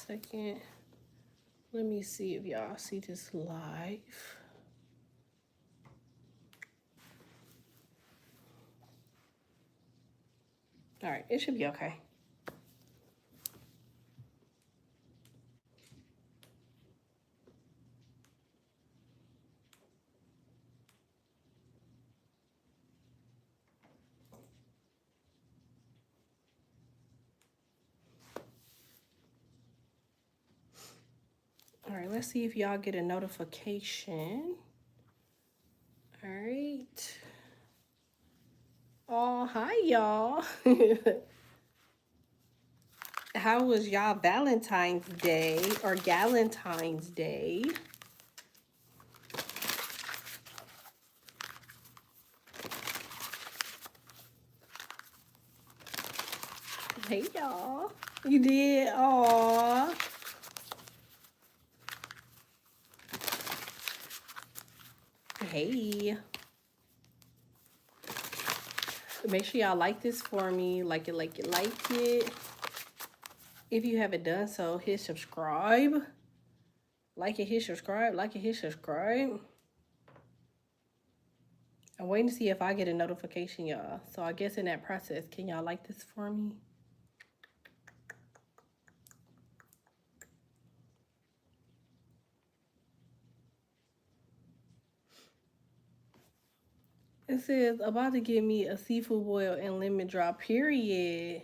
second. Let me see if y'all see this live. All right, it should be okay. All right, let's see if y'all get a notification. All right. Oh, hi, y'all. How was y'all Valentine's Day or Galentine's Day? Hey, y'all. You did? Aw. Hey. Make sure y'all like this for me. Like it, like it, like it. If you haven't done so, hit subscribe. Like it, hit subscribe. Like it, hit subscribe. I'm waiting to see if I get a notification, y'all. So I guess in that process, can y'all like this for me? It says, about to give me a seafood boil and lemon drop, period.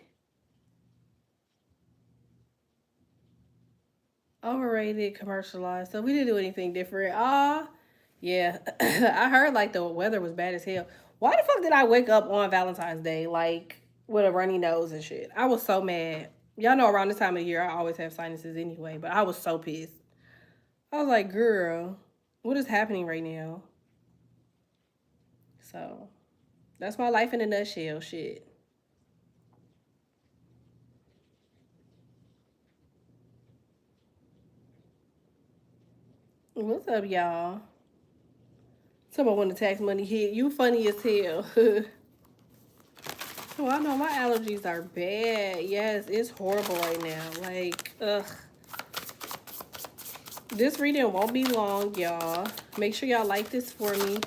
Overrated, commercialized. So we didn't do anything different. Yeah. I heard like the weather was bad as hell. Why the fuck did I wake up on Valentine's Day like with a runny nose and shit? I was so mad. Y'all know around this time of year I always have sinuses anyway, but I was so pissed. I was like, girl, what is happening right now? So that's my life in a nutshell, shit. What's up, y'all? Someone when the tax money hit, you funny as hell. Oh, I know my allergies are bad. Yes, it's horrible right now. Like, ugh. This reading won't be long, y'all. Make sure y'all like this for me.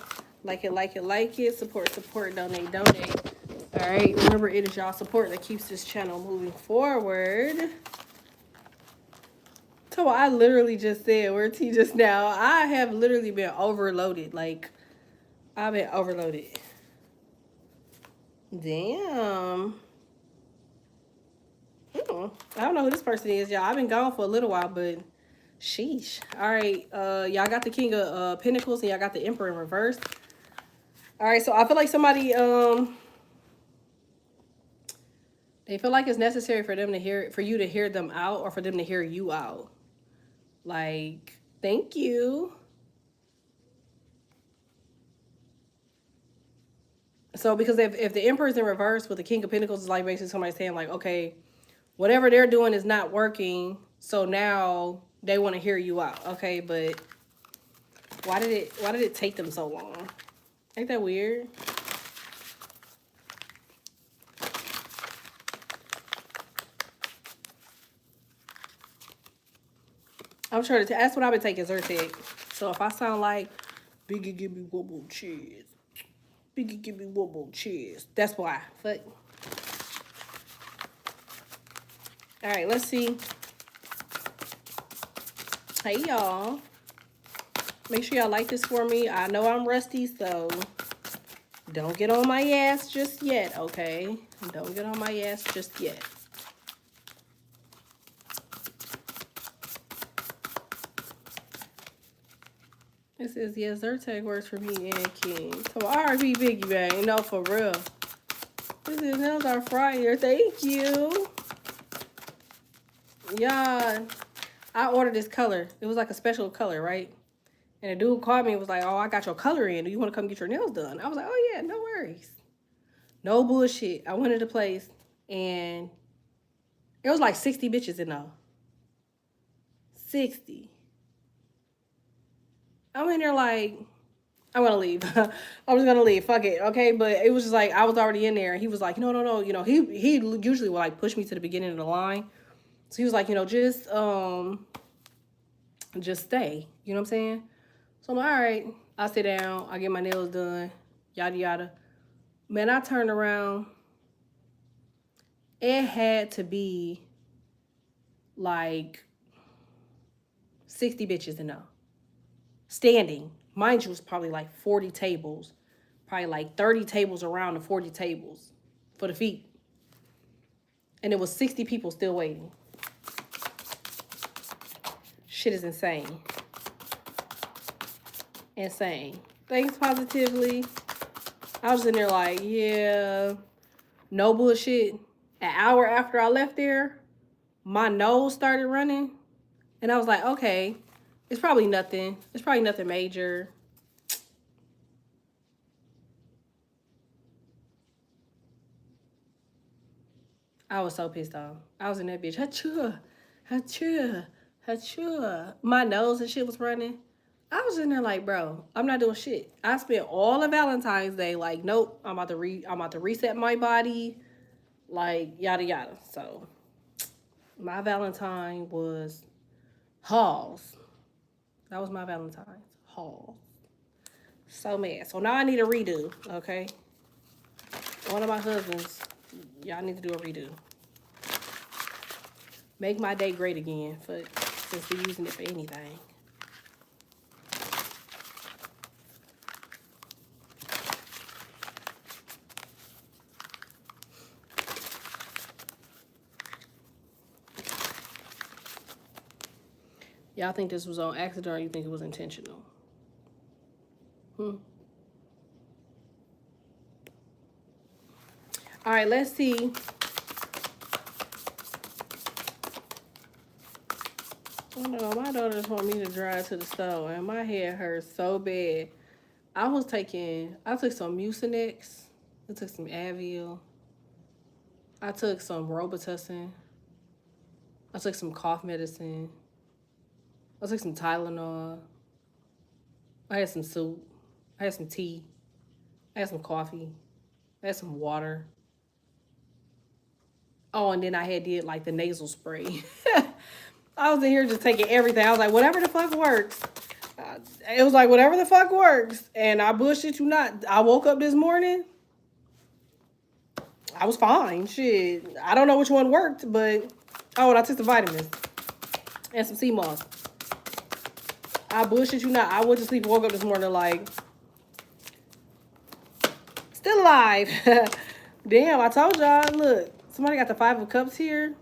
Like it, like it, like it. Support, support, donate, donate. All right. Remember, it is y'all support that keeps this channel moving forward. So I literally just said, where T just now, I have literally been overloaded. Like, I've been overloaded. Damn. I don't know who this person is, y'all. I've been gone for a little while, but sheesh. All right, y'all got the King of Pentacles and y'all got the Emperor in reverse. All right, so I feel like somebody they feel like it's necessary for them to hear, for you to hear them out, or for them to hear you out. Like, thank you. So because if the Emperor's in reverse with the King of Pentacles, is like basically somebody saying like, okay, whatever they're doing is not working, so now they want to hear you out. Okay, but why did it take them so long? Ain't that weird? I'm sure that's what I've been taking Zyrtec. So if I sound like Biggie give me one more cheese, Biggie give me one more cheese, that's why. Fuck. All right, let's see. Hey y'all. Make sure y'all like this for me. I know I'm rusty, so don't get on my ass just yet, okay? Don't get on my ass just yet. This is, yeah, Zyrtec works for me and King. So R.I.P. Biggie Bang. No, for real. This is nails are fryer. Thank you. Yeah. I ordered this color. It was like a special color, right? And a dude called me and was like, oh, I got your color in. Do you want to come get your nails done? I was like, oh, yeah, no worries. No bullshit. I went into place and it was like 60 bitches in there. 60. I'm in there like, I'm gonna leave. I'm just gonna leave. Fuck it, okay? But it was just like I was already in there, and he was like, no. You know, he usually would like push me to the beginning of the line, So he was like, just stay. You know what I'm saying? So I'm like, all right. I sit down. I get my nails done. Yada yada. Man, I turned around. It had to be like 60 bitches in there. Standing. Mind you, it was probably like 40 tables. Probably like 30 tables around the 40 tables for the feet. And it was 60 people still waiting. Shit is insane. Insane. Thanks positively. I was in there like, yeah, no bullshit. An hour after I left there, my nose started running. And I was like, okay, it's probably nothing. It's probably nothing major. I was so pissed off. I was in that bitch. Hachua, hachua, hachua. My nose and shit was running. I was in there like, bro, I'm not doing shit. I spent all of Valentine's Day like, nope, I'm about to reset my body, like yada yada. So my Valentine was Halls. That was my Valentine's. Halls. So mad. So now I need a redo, okay? One of my husbands, y'all need to do a redo. Make my day great again since we're using it for anything. Y'all think this was on accident or you think it was intentional? All right, let's see. Oh no, my daughter just want me to drive to the store and my head hurts so bad. I took some Mucinex. I took some Advil. I took some Robitussin. I took some cough medicine. I took some Tylenol. I had some soup. I had some tea. I had some coffee. I had some water. Oh, and then I had did like the nasal spray. I was in here just taking everything. I was like, whatever the fuck works. It was like, whatever the fuck works. And I bullshit you not. I woke up this morning. I was fine. Shit. I don't know which one worked, but... Oh, and I took the vitamins. And some sea moss. I bullshit you not. I went to sleep and woke up this morning like... Still alive. Damn, I told y'all. Look. Somebody got the 5 of Cups here.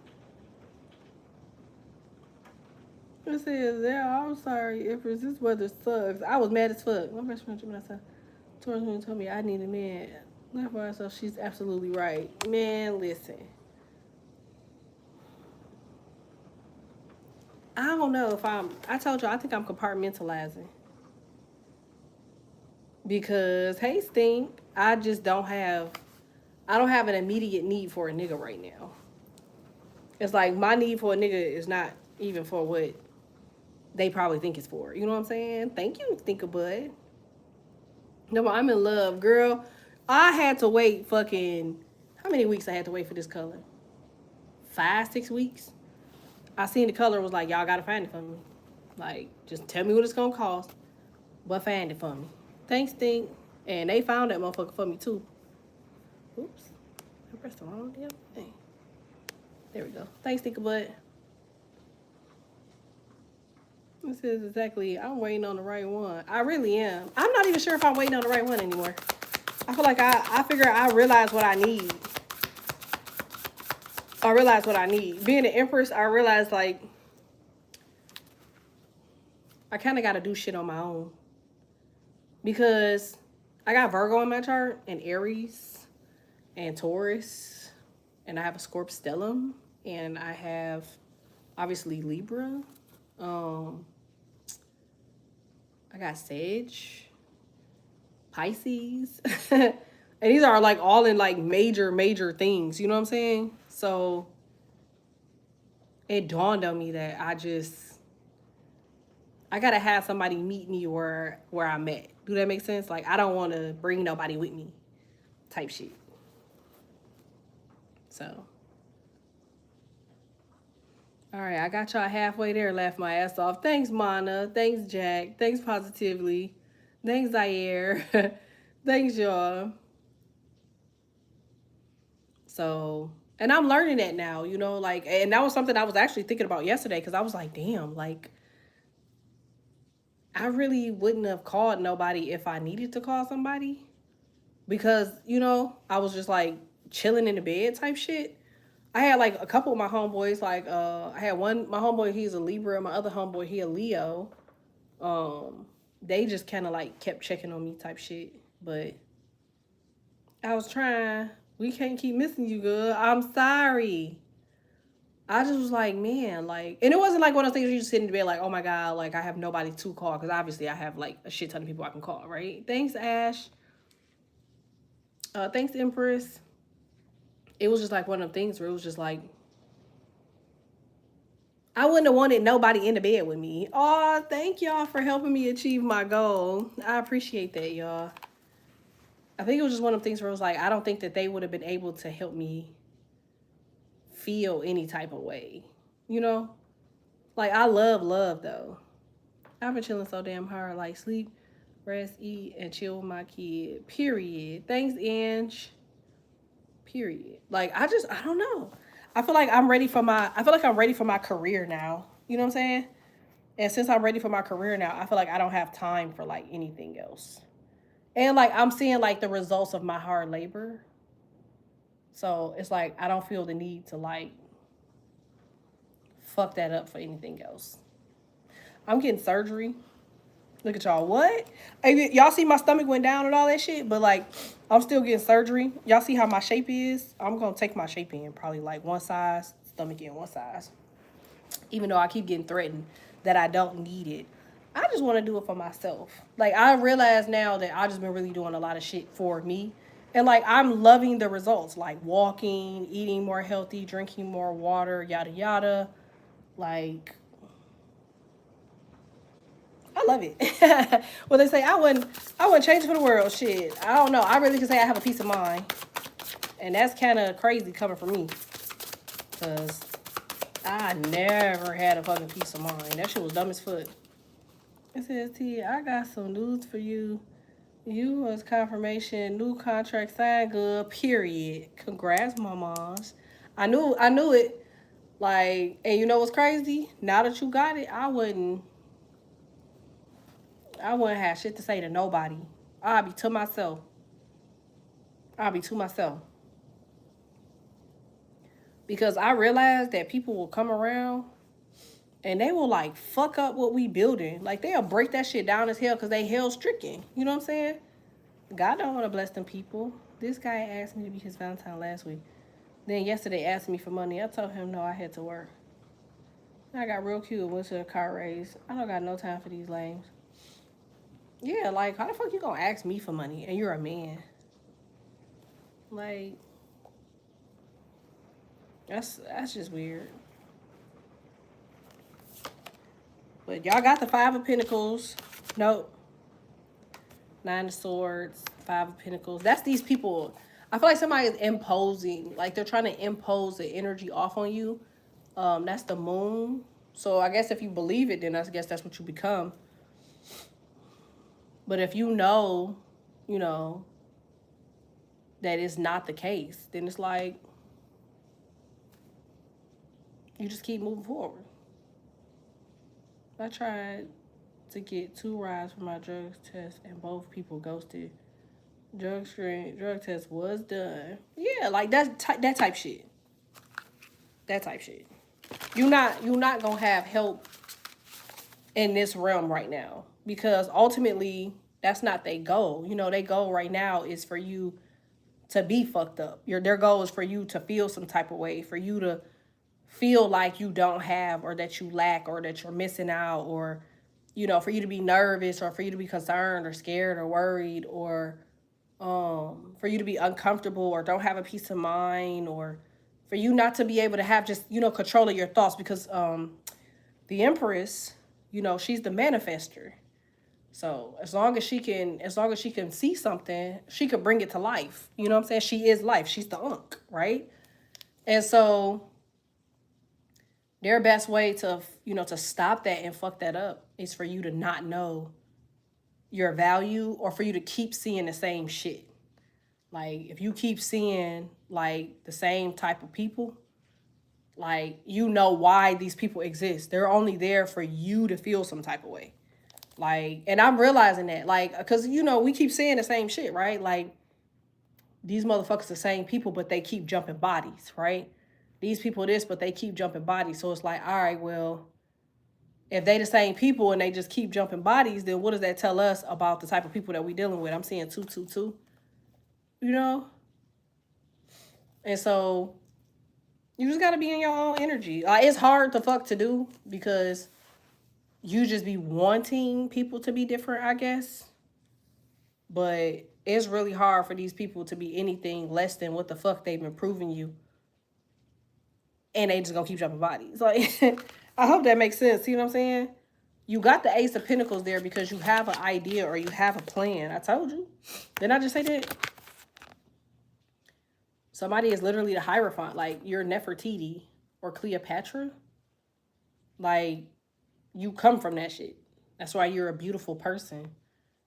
It says, yeah, I'm sorry, Empress. This weather sucks. I was mad as fuck. My best friend told me I need a man. Not for herself. She's absolutely right. Man, listen. I don't know if I told you, I think I'm compartmentalizing. Because, hey, Stink, I don't have an immediate need for a nigga right now. It's like my need for a nigga is not even for what they probably think it's for. You know what I'm saying? Thank you, Stinker Bud. No, I'm in love, girl. I had to wait fucking... How many weeks I had to wait for this color? 5, 6 weeks? I seen the color and was like, y'all gotta find it for me. Like, just tell me what it's gonna cost, but find it for me. Thanks, Stink. And they found that motherfucker for me, too. Oops. I pressed the wrong damn thing. There we go. Thanks, Stinker Butt. This is exactly, I'm waiting on the right one. I really am. I'm not even sure if I'm waiting on the right one anymore. I feel like I figure I realize what I need. I realize what I need. Being an Empress, I realize, like, I kind of got to do shit on my own. Because I got Virgo in my chart, and Aries, and Taurus, and I have a Scorp stellium, and I have, obviously, Libra. I got Sage, Pisces. And these are, like, all in, like, major things. You know what I'm saying? So it dawned on me that I gotta have somebody meet me where I'm at. Do that make sense? Like, I don't want to bring nobody with me type shit. So All right, I got y'all halfway there, laugh my ass off. Thanks, Mana. Thanks, Jack. Thanks, Positively. Thanks, Zaire. Thanks, y'all. So, and I'm learning that now, like, and that was something I was actually thinking about yesterday because I was like, damn, like, I really wouldn't have called nobody if I needed to call somebody because, I was just like chilling in the bed type shit. I had like a couple of my homeboys, like, I had one, my homeboy, he's a Libra, my other homeboy, he a Leo. Um, they just kind of like kept checking on me type shit, but I was trying. We can't keep missing you, good. I'm sorry. I just was like, man, like, and it wasn't like one of those things where you just sit in the bed like, oh my god, like I have nobody to call because obviously I have like a shit ton of people I can call, right? Thanks, Ash. Thanks, Empress. It was just like one of them things where it was just like I wouldn't have wanted nobody in the bed with me. Oh, thank y'all for helping me achieve my goal. I appreciate that, y'all. I think it was just one of the things where it was like I don't think that they would have been able to help me feel any type of way, you know. Like I love love though. I've been chilling so damn hard. Like sleep, rest, eat, and chill with my kid. Period. Thanks, Ange. Period. Like I don't know. I feel like I'm ready for my career now. You know what I'm saying? And since I'm ready for my career now, I feel like I don't have time for like anything else. And like I'm seeing like the results of my hard labor. So it's like I don't feel the need to like fuck that up for anything else. I'm getting surgery. Look at y'all. What? Hey, y'all see my stomach went down and all that shit, but like I'm still getting surgery. Y'all see how my shape is? I'm gonna take my shape in probably like one size, stomach in one size. Even though I keep getting threatened that I don't need it. I just want to do it for myself. Like I realize now that I just been really doing a lot of shit for me. And like I'm loving the results, like walking, eating more healthy, drinking more water, yada yada. Like I love it. Well, they say I wouldn't change it for the world. Shit, I don't know. I really can say I have a peace of mind, and that's kind of crazy coming from me, cause I never had a fucking peace of mind. That shit was dumb as fuck. It says, T, I got some news for you. You was confirmation, new contract signed good, period. Congrats, mamas. I knew it. Like, and you know what's crazy? Now that you got it, I wouldn't have shit to say to nobody. I'll be to myself. I'll be to myself. Because I realize that people will come around and they will like fuck up what we building. Like they'll break that shit down as hell because they hell stricken. You know what I'm saying? God don't want to bless them people. This guy asked me to be his Valentine last week. Then yesterday asked me for money. I told him no, I had to work. I got real cute and went to a car race. I don't got no time for these lames. Yeah, like how the fuck you gonna ask me for money and you're a man? Like that's just weird. But y'all got the Five of Pentacles. Nope. Nine of Swords, Five of Pentacles. That's these people. I feel like somebody is imposing. Like they're trying to impose the energy off on you. That's the moon. So I guess if you believe it, then I guess that's what you become. But if you know, that is not the case, then it's like you just keep moving forward. I tried to get 2 rides for my drug test and both people ghosted. Drug test was done. Yeah, like that type shit. That type shit. You're not gonna have help in this realm right now because ultimately that's not their goal. Their goal right now is for you to be fucked up. Their goal is for you to feel some type of way, for you to feel like you don't have or that you lack or that you're missing out or for you to be nervous or for you to be concerned or scared or worried or for you to be uncomfortable or don't have a peace of mind or for you not to be able to have just control of your thoughts because the Empress, she's the manifester. So as long as she can see something, she could bring it to life. You know what I'm saying? She is life. She's the Ankh, right? And so Their best way to, to stop that and fuck that up is for you to not know your value, or for you to keep seeing the same shit. Like, if you keep seeing like the same type of people, like, you know why these people exist. They're only there for you to feel some type of way. Like, and I'm realizing that, like, because, we keep saying the same shit, right? Like, these motherfuckers the same people, but they keep jumping bodies, right? These people this, but they keep jumping bodies. So it's like, all right, well, if they the same people and they just keep jumping bodies, then what does that tell us about the type of people that we dealing with? I'm seeing 222, you know? And so you just got to be in your own energy. Like, it's hard to fuck to do because you just be wanting people to be different, I guess. But it's really hard for these people to be anything less than what the fuck they've been proving you. And they just gonna keep jumping bodies. Like, I hope that makes sense. See what I'm saying? You got the Ace of Pentacles there because you have an idea or you have a plan. I told you. Didn't I just say that? Somebody is literally the Hierophant. Like, you're Nefertiti or Cleopatra. Like, you come from that shit. That's why you're a beautiful person.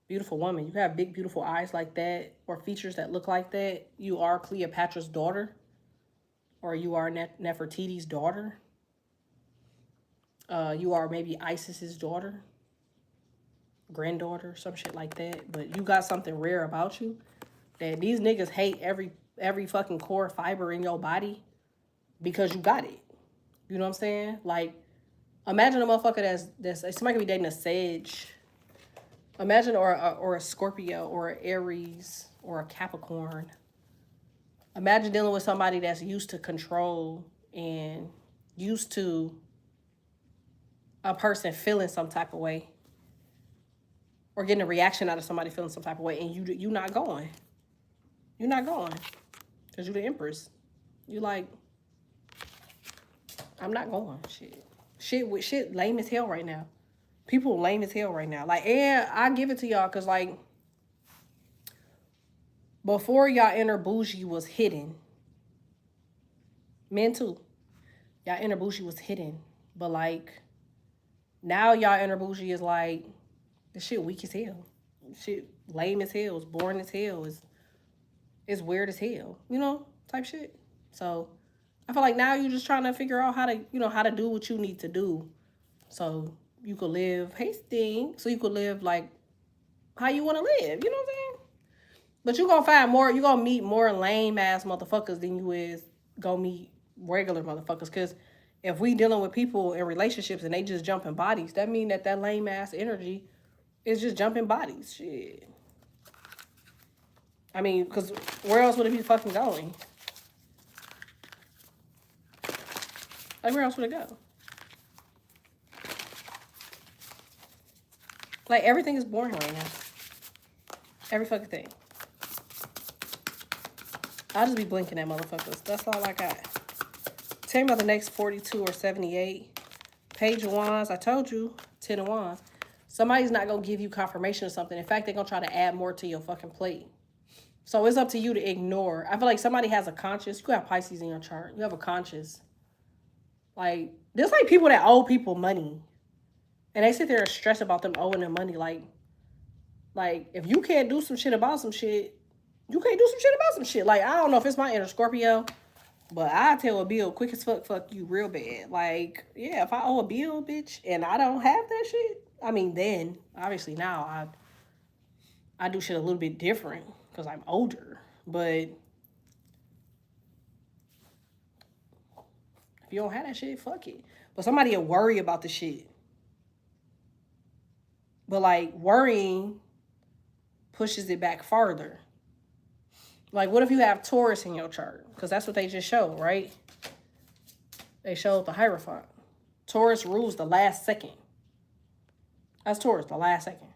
Beautiful woman. You have big, beautiful eyes like that, or features that look like that. You are Cleopatra's daughter, or you are Nefertiti's daughter. You are maybe Isis's daughter, granddaughter, some shit like that. But you got something rare about you that these niggas hate every fucking core fiber in your body because you got it. You know what I'm saying? Like, imagine a motherfucker that's somebody could be dating a Sage. Imagine or a Scorpio or an Aries or a Capricorn. Imagine dealing with somebody that's used to control and used to a person feeling some type of way, or getting a reaction out of somebody feeling some type of way, and you not going. You're not going because you're the Empress. You like, I'm not going. Shit lame as hell right now. People lame as hell right now. Like, and I give it to y'all because, like, before y'all inner bougie was hidden, men too, y'all inner bougie was hidden. But, like, now y'all inner bougie is like, this shit weak as hell. Shit lame as hell. It's boring as hell. It's weird as hell. Type shit. So I feel like now you're just trying to figure out how to do what you need to do. So you could live hasty. So you could live like how you want to live. You know what I'm saying? But you're going to find more. You're going to meet more lame ass motherfuckers than you is going to meet regular motherfuckers. Because if we dealing with people in relationships and they just jumping bodies, that mean that lame ass energy is just jumping bodies. Shit. I mean, because where else would it be fucking going? Like, where else would it go? Like, everything is boring right now. Every fucking thing. I'll just be blinking at motherfuckers. That's all I got. Tell me about the next 42 or 78. Page of Wands. I told you. 10 of Wands. Somebody's not going to give you confirmation of something. In fact, they're going to try to add more to your fucking plate. So it's up to you to ignore. I feel like somebody has a conscience. You have Pisces in your chart. You have a conscience. Like, there's like people that owe people money. And they sit there and stress about them owing them money. Like, if you can't do some shit about some shit, you can't do some shit about some shit. Like, I don't know if it's my inner Scorpio, but I tell a bill quick as fuck you real bad. Like, yeah, if I owe a bill, bitch, and I don't have that shit, I mean, then, obviously now, I do shit a little bit different because I'm older. But if you don't have that shit, fuck it. But somebody will worry about the shit. But, like, worrying pushes it back farther. Like, what if you have Taurus in your chart? Because that's what they just showed, right? They showed the Hierophant. Taurus rules the last second. That's Taurus, the last second.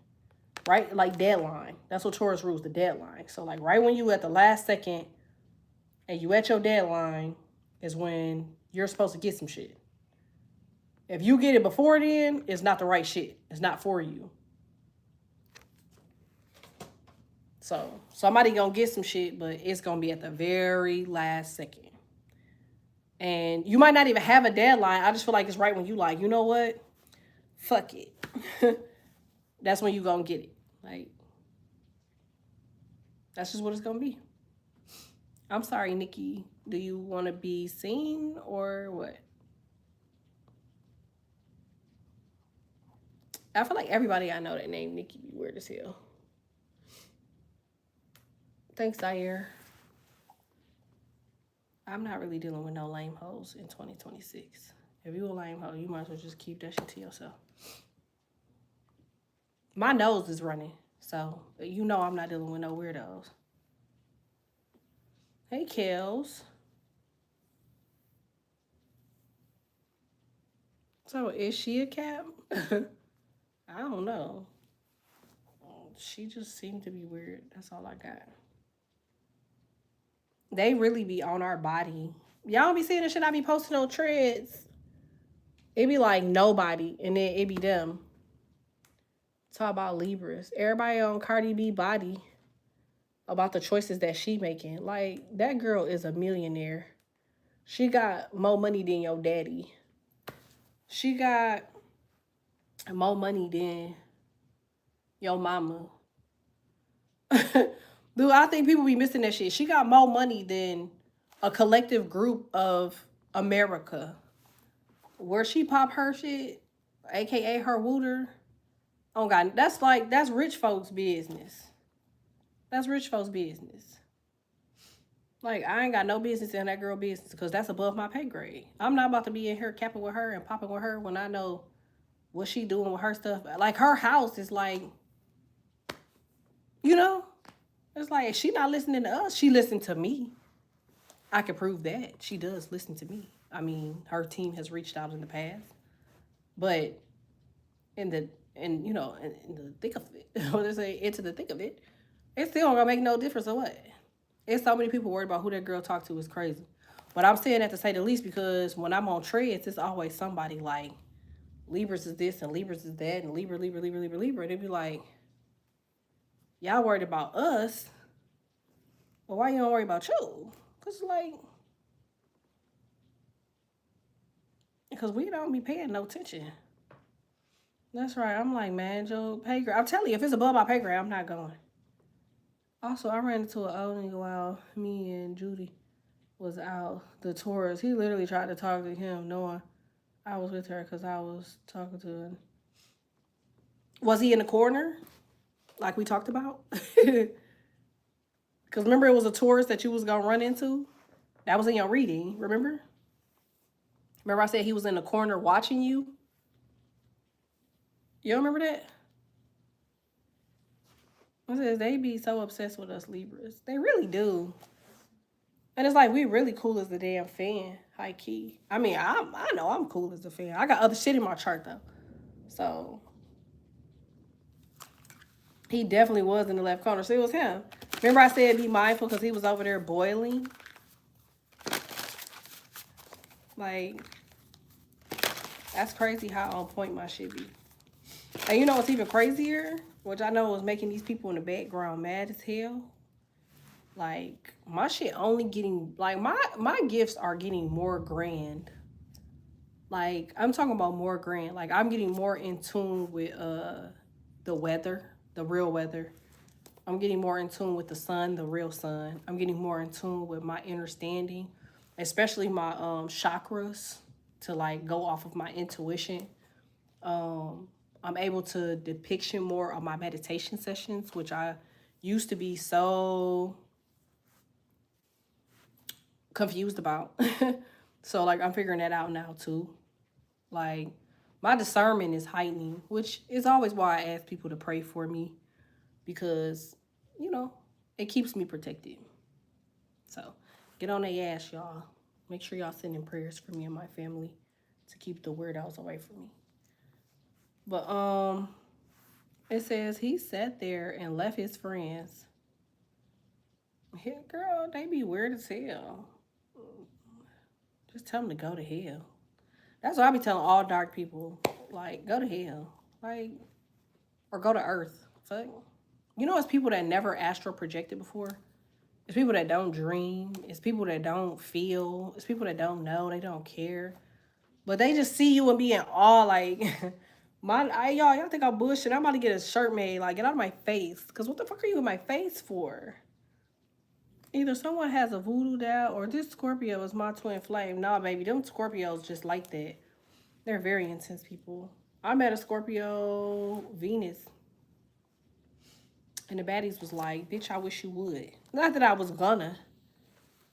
Right? Like, deadline. That's what Taurus rules, the deadline. So, like, right when you at the last second and you at your deadline is when you're supposed to get some shit. If you get it before then, it's not the right shit. It's not for you. So, somebody gonna get some shit, but it's gonna be at the very last second. And you might not even have a deadline. I just feel like it's right when you like, you know what? Fuck it. That's when you gonna get it. Like, that's just what it's gonna be. I'm sorry, Nikki. Do you want to be seen or what? I feel like everybody I know that named Nikki be weird as hell. Thanks, Zaire. I'm not really dealing with no lame hoes in 2026. If you a lame hoe, you might as well just keep that shit to yourself. My nose is running, so you know I'm not dealing with no weirdos. Hey, Kels. So is she a cap? I don't know. She just seemed to be weird. That's all I got. They really be on our body. Y'all don't be seeing the shit I be posting on Threads. It be like nobody, and then it be them. Talk about Libras. Everybody on Cardi B body about the choices that she making. Like, that girl is a millionaire. She got more money than your daddy. She got more money than your mama. Dude, I think people be missing that shit. She got more money than a collective group of America. Where she pop her shit, aka her wooter. Oh God, that's rich folks' business. That's rich folks' business. Like, I ain't got no business in that girl business because that's above my pay grade. I'm not about to be in here capping with her and popping with her when I know what she doing with her stuff. Like, her house is like, you know, it's like she not listening to us. She listened to me. I can prove that she does listen to me. I mean, her team has reached out in the past, but in the and you know in the thick of it, what they say, into the thick of it, it's still gonna make no difference or what. It's so many people worried about who that girl talked to is crazy. But I'm saying that to say the least because when I'm on Threads, it's always somebody like Libras is this and Libras is that and Libra, Libra, Libra, Libra, Libra. They be like, y'all worried about us, but why you don't worry about you? Cause like, because we don't be paying no attention. That's right. I'm like, man, Joe, pay grade. I'm telling you, if it's above my pay grade, I'm not going. Also, I ran into an old nigga while me and Judy was out the tours. He literally tried to talk to him, knowing I was with her because I was talking to him. Was he in the corner, like we talked about? Because remember, it was a tourist that you was gonna run into. That was in your reading. Remember, I said he was in the corner watching you. You don't remember that? I said they be so obsessed with us Libras. They really do. And it's like we really cool as the damn fan, high key. I mean, I know I'm cool as a fan. I got other shit in my chart though. So he definitely was in the left corner. So it was him. Remember I said be mindful because he was over there boiling? Like, that's crazy how on point my shit be. And you know what's even crazier? Which I know was making these people in the background mad as hell. Like, my shit only getting, like, my gifts are getting more grand. Like, I'm talking about more grand. Like, I'm getting more in tune with the weather, the real weather. I'm getting more in tune with the sun, the real sun. I'm getting more in tune with my understanding, especially my chakras, to like go off of my intuition. I'm able to depiction more of my meditation sessions, which I used to be so confused about. So like I'm figuring that out now too. Like my discernment is heightening, which is always why I ask people to pray for me because, you know, it keeps me protected. So get on their ass, y'all. Make sure y'all sending prayers for me and my family to keep the weirdos away from me. But it says he sat there and left his friends. Yeah, girl, they be weird as hell. Just tell them to go to hell. That's what I be telling all dark people. Like, go to hell. Like, or go to Earth. Fuck. You know, it's people that never astral projected before. It's people that don't dream. It's people that don't feel. It's people that don't know. They don't care. But they just see you and be in awe. Like, y'all think I'm bullshit. I'm about to get a shirt made. Like, get out of my face. Because what the fuck are you in my face for? Either someone has a voodoo doll or this Scorpio is my twin flame. Nah, baby. Them Scorpios just like that. They're very intense people. I met a Scorpio Venus. And the baddies was like, bitch, I wish you would. Not that I was gonna.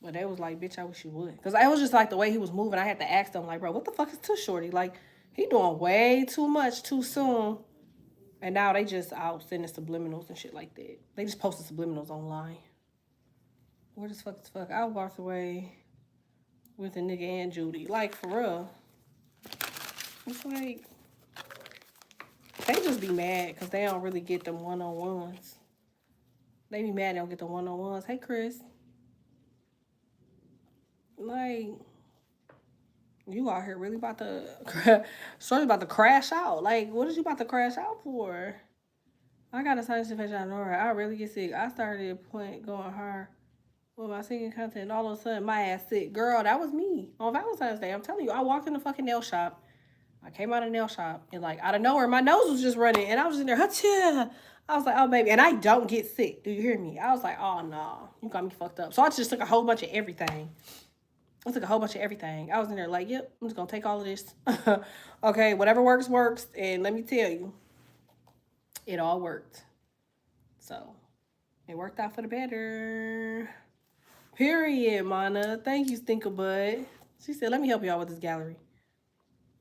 But they was like, bitch, I wish you would. Because I was just like the way he was moving. I had to ask them, like, bro, what the fuck is too shorty? Like, he doing way too much too soon. And now they just out sending subliminals and shit like that. They just posted subliminals online. Where the fuck is fuck? I walked away with a nigga and Judy. Like, for real. It's like, they just be mad because they don't really get them one-on-ones. They be mad they don't get the one-on-ones. Hey, Chris. Like, you out here really about to, sort of about to crash out. Like, what is you about to crash out for? I got a sinus infection out of nowhere. I really get sick. I started going hard with my singing content. All of a sudden, my ass sick. Girl, that was me on Valentine's Day. I'm telling you, I walked in the fucking nail shop. I came out of the nail shop, and like out of nowhere, my nose was just running, and I was in there, Hachia. I was like, oh baby, and I don't get sick. Do you hear me? I was like, oh no, you got me fucked up. So I just took a whole bunch of everything. I took a whole bunch of everything. I was in there like, yep, I'm just gonna take all of this. Okay, whatever works, works. And let me tell you, it all worked. So it worked out for the better. Period, Mana. Thank you, Stinkabud. She said, let me help y'all with this gallery.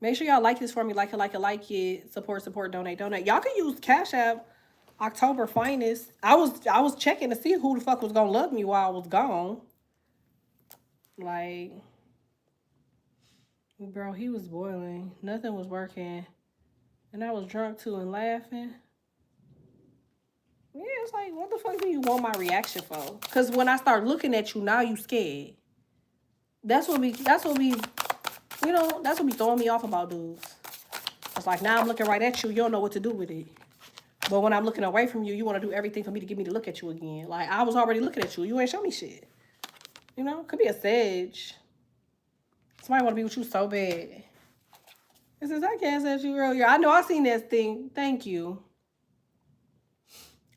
Make sure y'all like this for me. Like it. Support, donate. Y'all can use Cash App, October Finest. I was checking to see who the fuck was gonna love me while I was gone. Like, bro, he was boiling. Nothing was working. And I was drunk too and laughing. Yeah, it's like, what the fuck do you want my reaction for? Because when I start looking at you, now you scared. That's what be throwing me off about dudes. It's like, now I'm looking right at you. You don't know what to do with it. But when I'm looking away from you, you want to do everything for me to get me to look at you again. Like, I was already looking at you. You ain't show me shit. You know, could be a Sage. Somebody want to be with you so bad. It says, I can't say you earlier. I know I seen that thing. Thank you.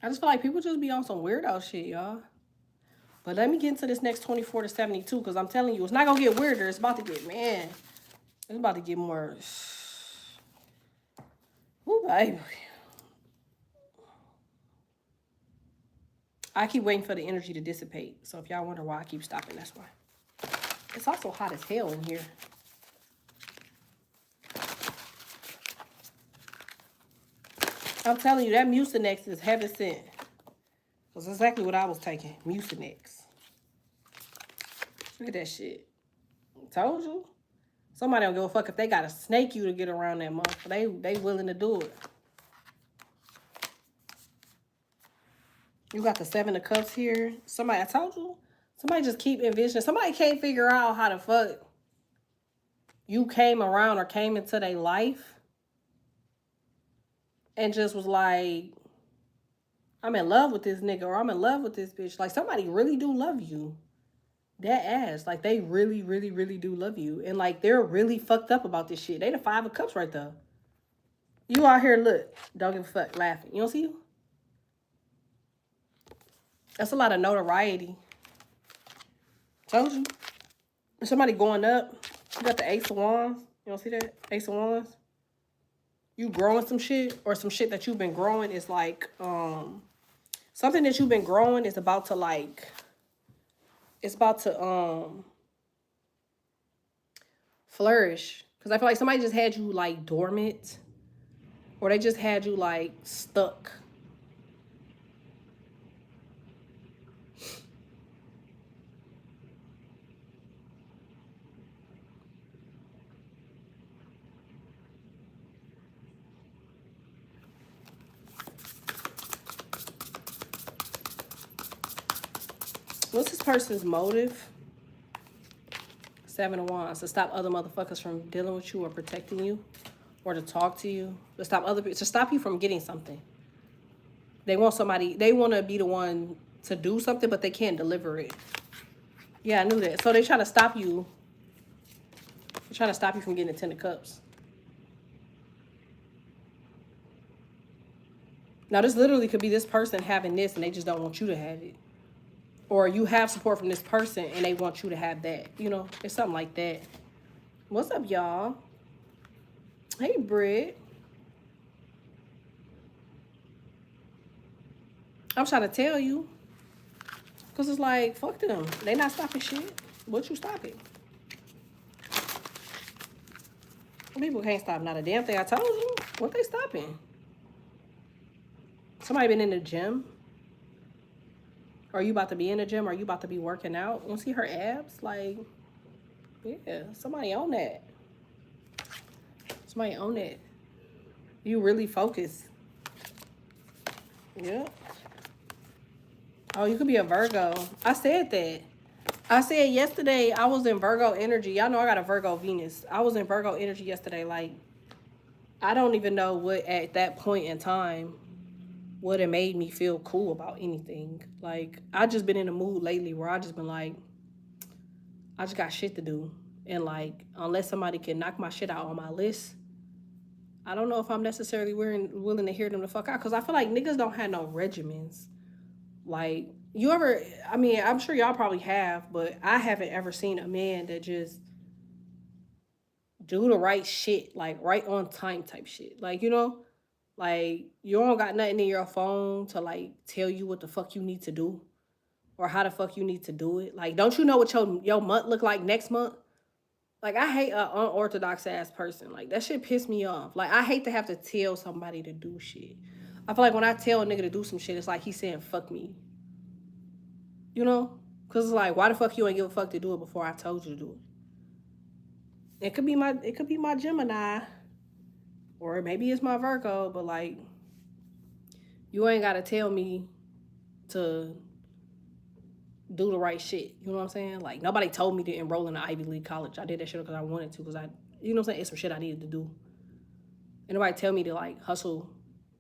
I just feel like people just be on some weirdo shit, y'all. But let me get into this next 24 to 72, because I'm telling you, it's not going to get weirder. It's about to get, man. It's about to get more. Ooh, baby. I keep waiting for the energy to dissipate. So if y'all wonder why I keep stopping, that's why. It's also hot as hell in here. I'm telling you, that Mucinex is heaven sent. That's exactly what I was taking. Mucinex. Look at that shit. Told you. Somebody don't give a fuck if they gotta snake you to get around that motherfucker. They willing to do it. You got the 7 of Cups here. Somebody, I told you. Somebody just keep envisioning. Somebody can't figure out how the fuck you came around or came into their life. And just was like, I'm in love with this nigga, or I'm in love with this bitch. Like, somebody really do love you. That ass. Like, they really, really, really do love you. And, like, they're really fucked up about this shit. They the 5 of Cups right there. You out here, look. Don't give a fuck, laughing. You don't see you? That's a lot of notoriety. Told you. Somebody going up. You got the Ace of Wands. You don't see that? Ace of Wands. You growing some shit, or some shit that you've been growing is like, something that you've been growing is about to like, it's about to flourish. Because I feel like somebody just had you like dormant, or they just had you like stuck. What's this person's motive? 7 of Wands. To stop other motherfuckers from dealing with you or protecting you, or to talk to you. To stop you from getting something. They want somebody. They want to be the one to do something, but they can't deliver it. Yeah, I knew that. So they trying to stop you. They're trying to stop you from getting the 10 of cups. Now, this literally could be this person having this and they just don't want you to have it. Or you have support from this person and they want you to have that. You know, it's something like that. What's up, y'all? Hey, Britt. I'm trying to tell you. Because it's like, fuck them. They not stopping shit. What you stopping? People can't stop not a damn thing. I told you. What they stopping? Somebody been in the gym? Are you about to be in the gym? Are you about to be working out? You see her abs? Like, yeah, somebody on that. Somebody on that. You really focus. Yep. Oh, you could be a Virgo. I said that. I said yesterday I was in Virgo energy. Y'all know I got a Virgo Venus. I was in Virgo energy yesterday. Like, I don't even know what at that point in time would have made me feel cool about anything. Like, I just been in a mood lately where I just been like, I just got shit to do. And like, unless somebody can knock my shit out on my list, I don't know if I'm necessarily willing to hear them the fuck out. Because I feel like niggas don't have no regimens. Like, you ever, I mean, I'm sure y'all probably have, but I haven't ever seen a man that just do the right shit, like right on time type shit. Like, you know, like you don't got nothing in your phone to like tell you what the fuck you need to do or how the fuck you need to do it. Like, don't you know what your month look like next month? Like, I hate an unorthodox ass person. Like, that shit piss me off. Like, I hate to have to tell somebody to do shit. I feel like when I tell a nigga to do some shit, it's like he's saying fuck me. You know? Because it's like, why the fuck you ain't give a fuck to do it before I told you to do it? It could be my Gemini. Or maybe it's my Virgo, but like, you ain't gotta tell me to do the right shit. You know what I'm saying? Like, nobody told me to enroll in an Ivy League college. I did that shit because I wanted to, because you know what I'm saying? It's some shit I needed to do. And nobody tell me to like hustle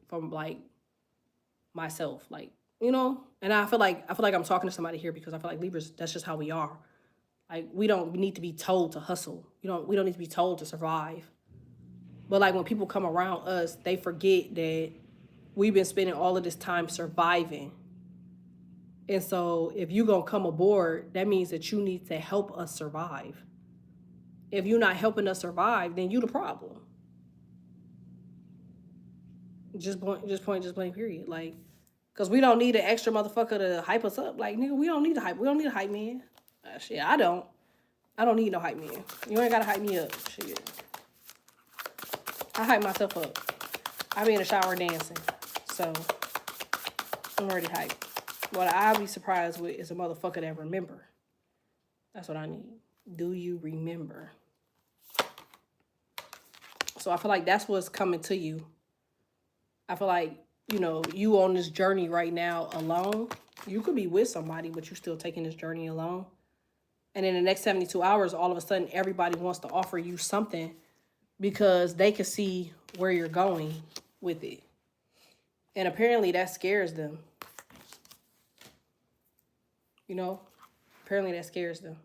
from like myself, like, you know. And I feel like I'm talking to somebody here because I feel like Libras, that's just how we are. Like, we don't need to be told to hustle. We don't need to be told to survive. But like, when people come around us, they forget that we've been spending all of this time surviving. And so if you're going to come aboard, that means that you need to help us survive. If you're not helping us survive, then you the problem. Just blank, period. Like, because we don't need an extra motherfucker to hype us up. Like, nigga, we don't need the hype. We don't need a hype man. Shit, I don't need no hype man. You ain't got to hype me up. Shit. I hype myself up. I be in the shower dancing. So, I'm already hyped. What I'll be surprised with is a motherfucker that remember. That's what I need. Do you remember? So I feel like that's what's coming to you. I feel like, you know, you on this journey right now alone. You could be with somebody, but you're still taking this journey alone. And in the next 72 hours, all of a sudden, everybody wants to offer you something because they can see where you're going with it. And apparently that scares them. You know, apparently that scares them.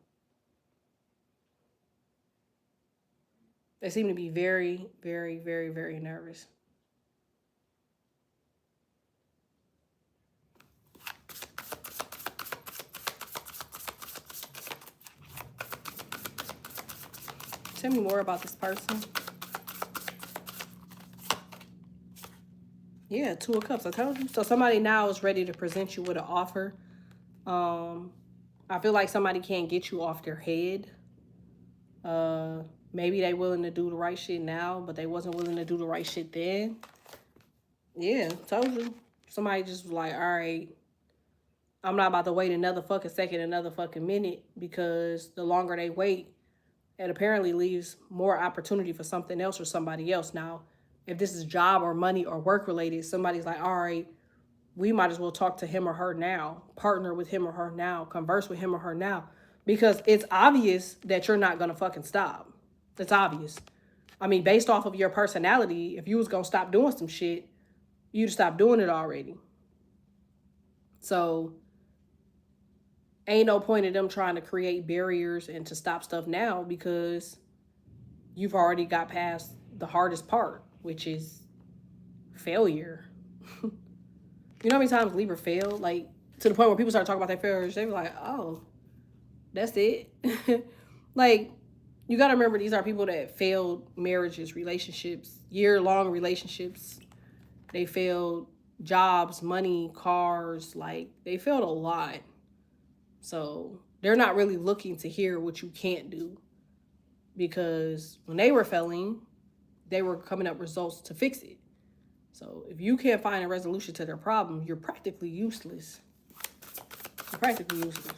They seem to be very, very, very, very nervous. Tell me more about this person. Yeah, 2 of Cups, I told you. So somebody now is ready to present you with an offer. I feel like somebody can't get you off their head. Maybe they willing to do the right shit now, but they wasn't willing to do the right shit then. Yeah, told you. Somebody just was like, all right, I'm not about to wait another fucking second, another fucking minute, because the longer they wait, it apparently leaves more opportunity for something else or somebody else. Now, if this is job or money or work related, somebody's like, all right, we might as well talk to him or her now, partner with him or her now, converse with him or her now, because it's obvious that you're not going to fucking stop. It's obvious. I mean, based off of your personality, if you was going to stop doing some shit, you'd stop doing it already. So ain't no point in them trying to create barriers and to stop stuff now because you've already got past the hardest part, which is failure. You know how many times Libra failed? Like, to the point where people start talking about their failures, they were like, oh, that's it. Like, you got to remember these are people that failed marriages, relationships, year-long relationships. They failed jobs, money, cars. Like, they failed a lot. So they're not really looking to hear what you can't do, because when they were failing, they were coming up with results to fix it. So if you can't find a resolution to their problem, you're practically useless. You're practically useless.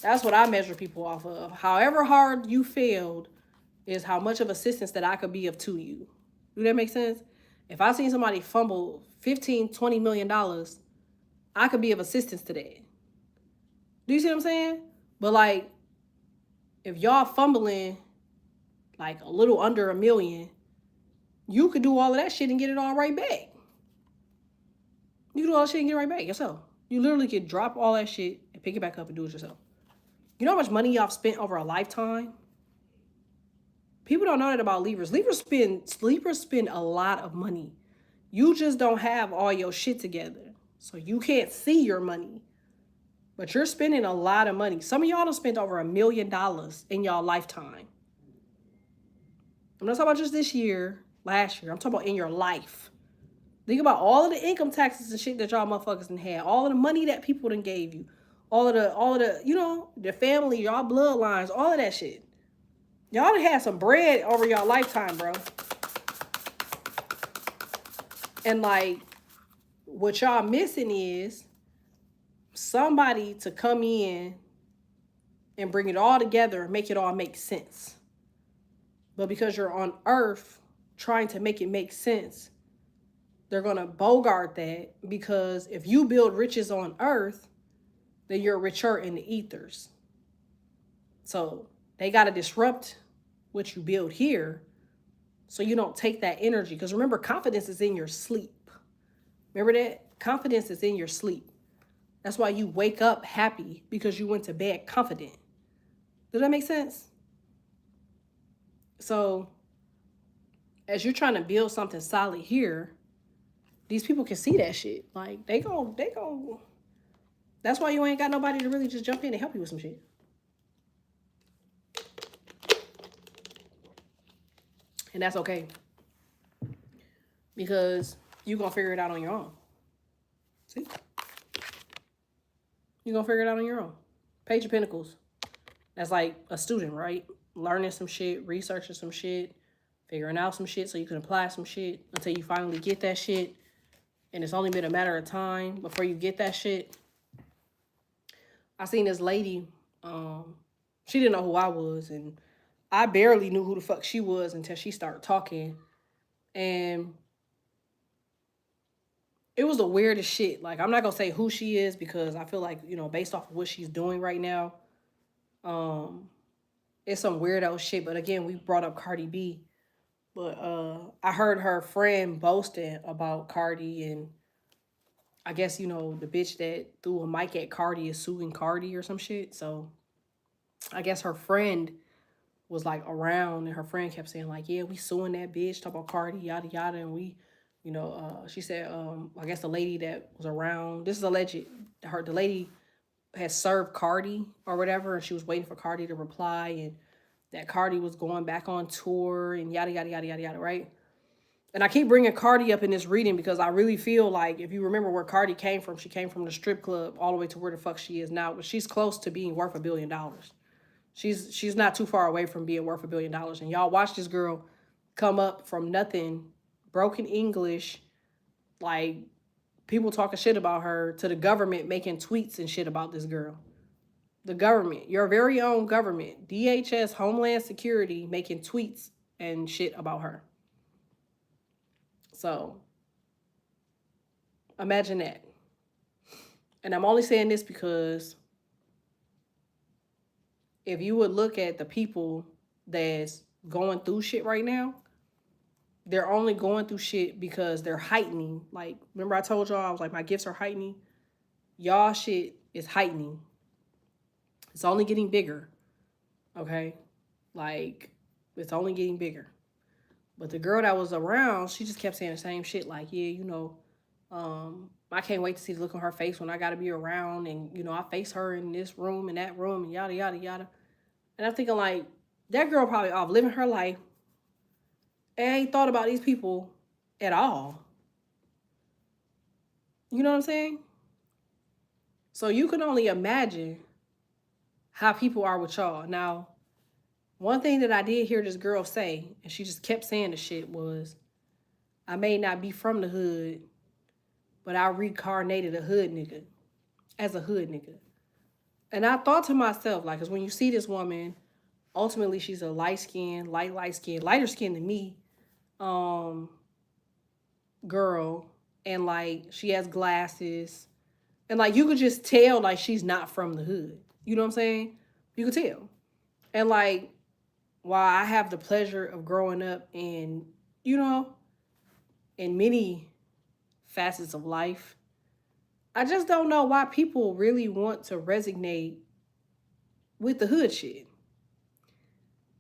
That's what I measure people off of. However hard you failed is how much of assistance that I could be of to you. Do that make sense? If I seen somebody fumble $15, $20 million, I could be of assistance to that. Do you see what I'm saying? But like, if y'all fumbling like a little under $1 million, you could do all of that shit and get it all right back. You can do all that shit and get it right back yourself. You literally can drop all that shit and pick it back up and do it yourself. You know how much money y'all spent over a lifetime? People don't know that about Libras. Libras spend a lot of money. You just don't have all your shit together. So you can't see your money. But you're spending a lot of money. Some of y'all have spent over $1 million in y'all lifetime. I'm not talking about just this year, last year. I'm talking about in your life. Think about all of the income taxes and shit that y'all motherfuckers done had. All of the money that people done gave you. All of the, you know, the family, y'all bloodlines, all of that shit. Y'all done had some bread over y'all lifetime, bro. And like, what y'all missing is somebody to come in and bring it all together and make it all make sense. But because you're on earth trying to make it make sense, they're going to bogart that, because if you build riches on earth, then you're richer in the ethers. So they got to disrupt what you build here so you don't take that energy. Because remember, confidence is in your sleep. Remember that? Confidence is in your sleep. That's why you wake up happy, because you went to bed confident. Does that make sense? So as you're trying to build something solid here, these people can see that shit. Like, they gon'. That's why you ain't got nobody to really just jump in and help you with some shit. And that's okay. Because you gonna figure it out on your own. See? You gonna figure it out on your own. Page of Pentacles. That's like a student, right? Learning some shit, researching some shit, figuring out some shit so you can apply some shit until you finally get that shit. And it's only been a matter of time before you get that shit. I seen this lady, she didn't know who I was, and I barely knew who the fuck she was until she started talking. And it was the weirdest shit. Like, I'm not gonna say who she is, because I feel like, you know, based off of what she's doing right now, it's some weirdo shit. But again, we brought up Cardi B. But I heard her friend boasting about Cardi, and I guess, you know, the bitch that threw a mic at Cardi is suing Cardi or some shit. So I guess her friend was like around, and her friend kept saying like, yeah, we suing that bitch, talk about Cardi, yada yada. And we, you know, she said, I guess the lady that was around, this is alleged, the lady had served Cardi or whatever, and she was waiting for Cardi to reply, and that Cardi was going back on tour and yada yada yada yada yada, right? And I keep bringing Cardi up in this reading because I really feel like, if you remember where Cardi came from, she came from the strip club all the way to where the fuck she is now. But she's close to being worth $1 billion. She's not too far away from being worth $1 billion. And y'all watch this girl come up from nothing, broken English, like people talking shit about her, to the government making tweets and shit about this girl. The government, your very own government, DHS, Homeland Security, making tweets and shit about her. So imagine that. And I'm only saying this because if you would look at the people that's going through shit right now, they're only going through shit because they're heightening. Like, remember I told y'all, I was like, my gifts are heightening. Y'all shit is heightening. It's only getting bigger. Okay? Like, it's only getting bigger. But the girl that was around, she just kept saying the same shit. Like, yeah, I can't wait to see the look on her face when I gotta be around, and I face her in this room and that room and yada yada yada. And I'm thinking like that girl probably off living her life and ain't thought about these people at all. You know what I'm saying? So you can only imagine how people are with y'all. Now, one thing that I did hear this girl say, and she just kept saying the shit was, I may not be from the hood, but I reincarnated a hood nigga as a hood nigga. And I thought to myself, like, because when you see this woman, ultimately she's a light skinned, light skinned, lighter skinned than me, um, girl, and like she has glasses, and like you could just tell like she's not from the hood. You know what I'm saying? You could tell. And like while I have the pleasure of growing up you know, in many facets of life, I just don't know why people really want to resonate with the hood shit.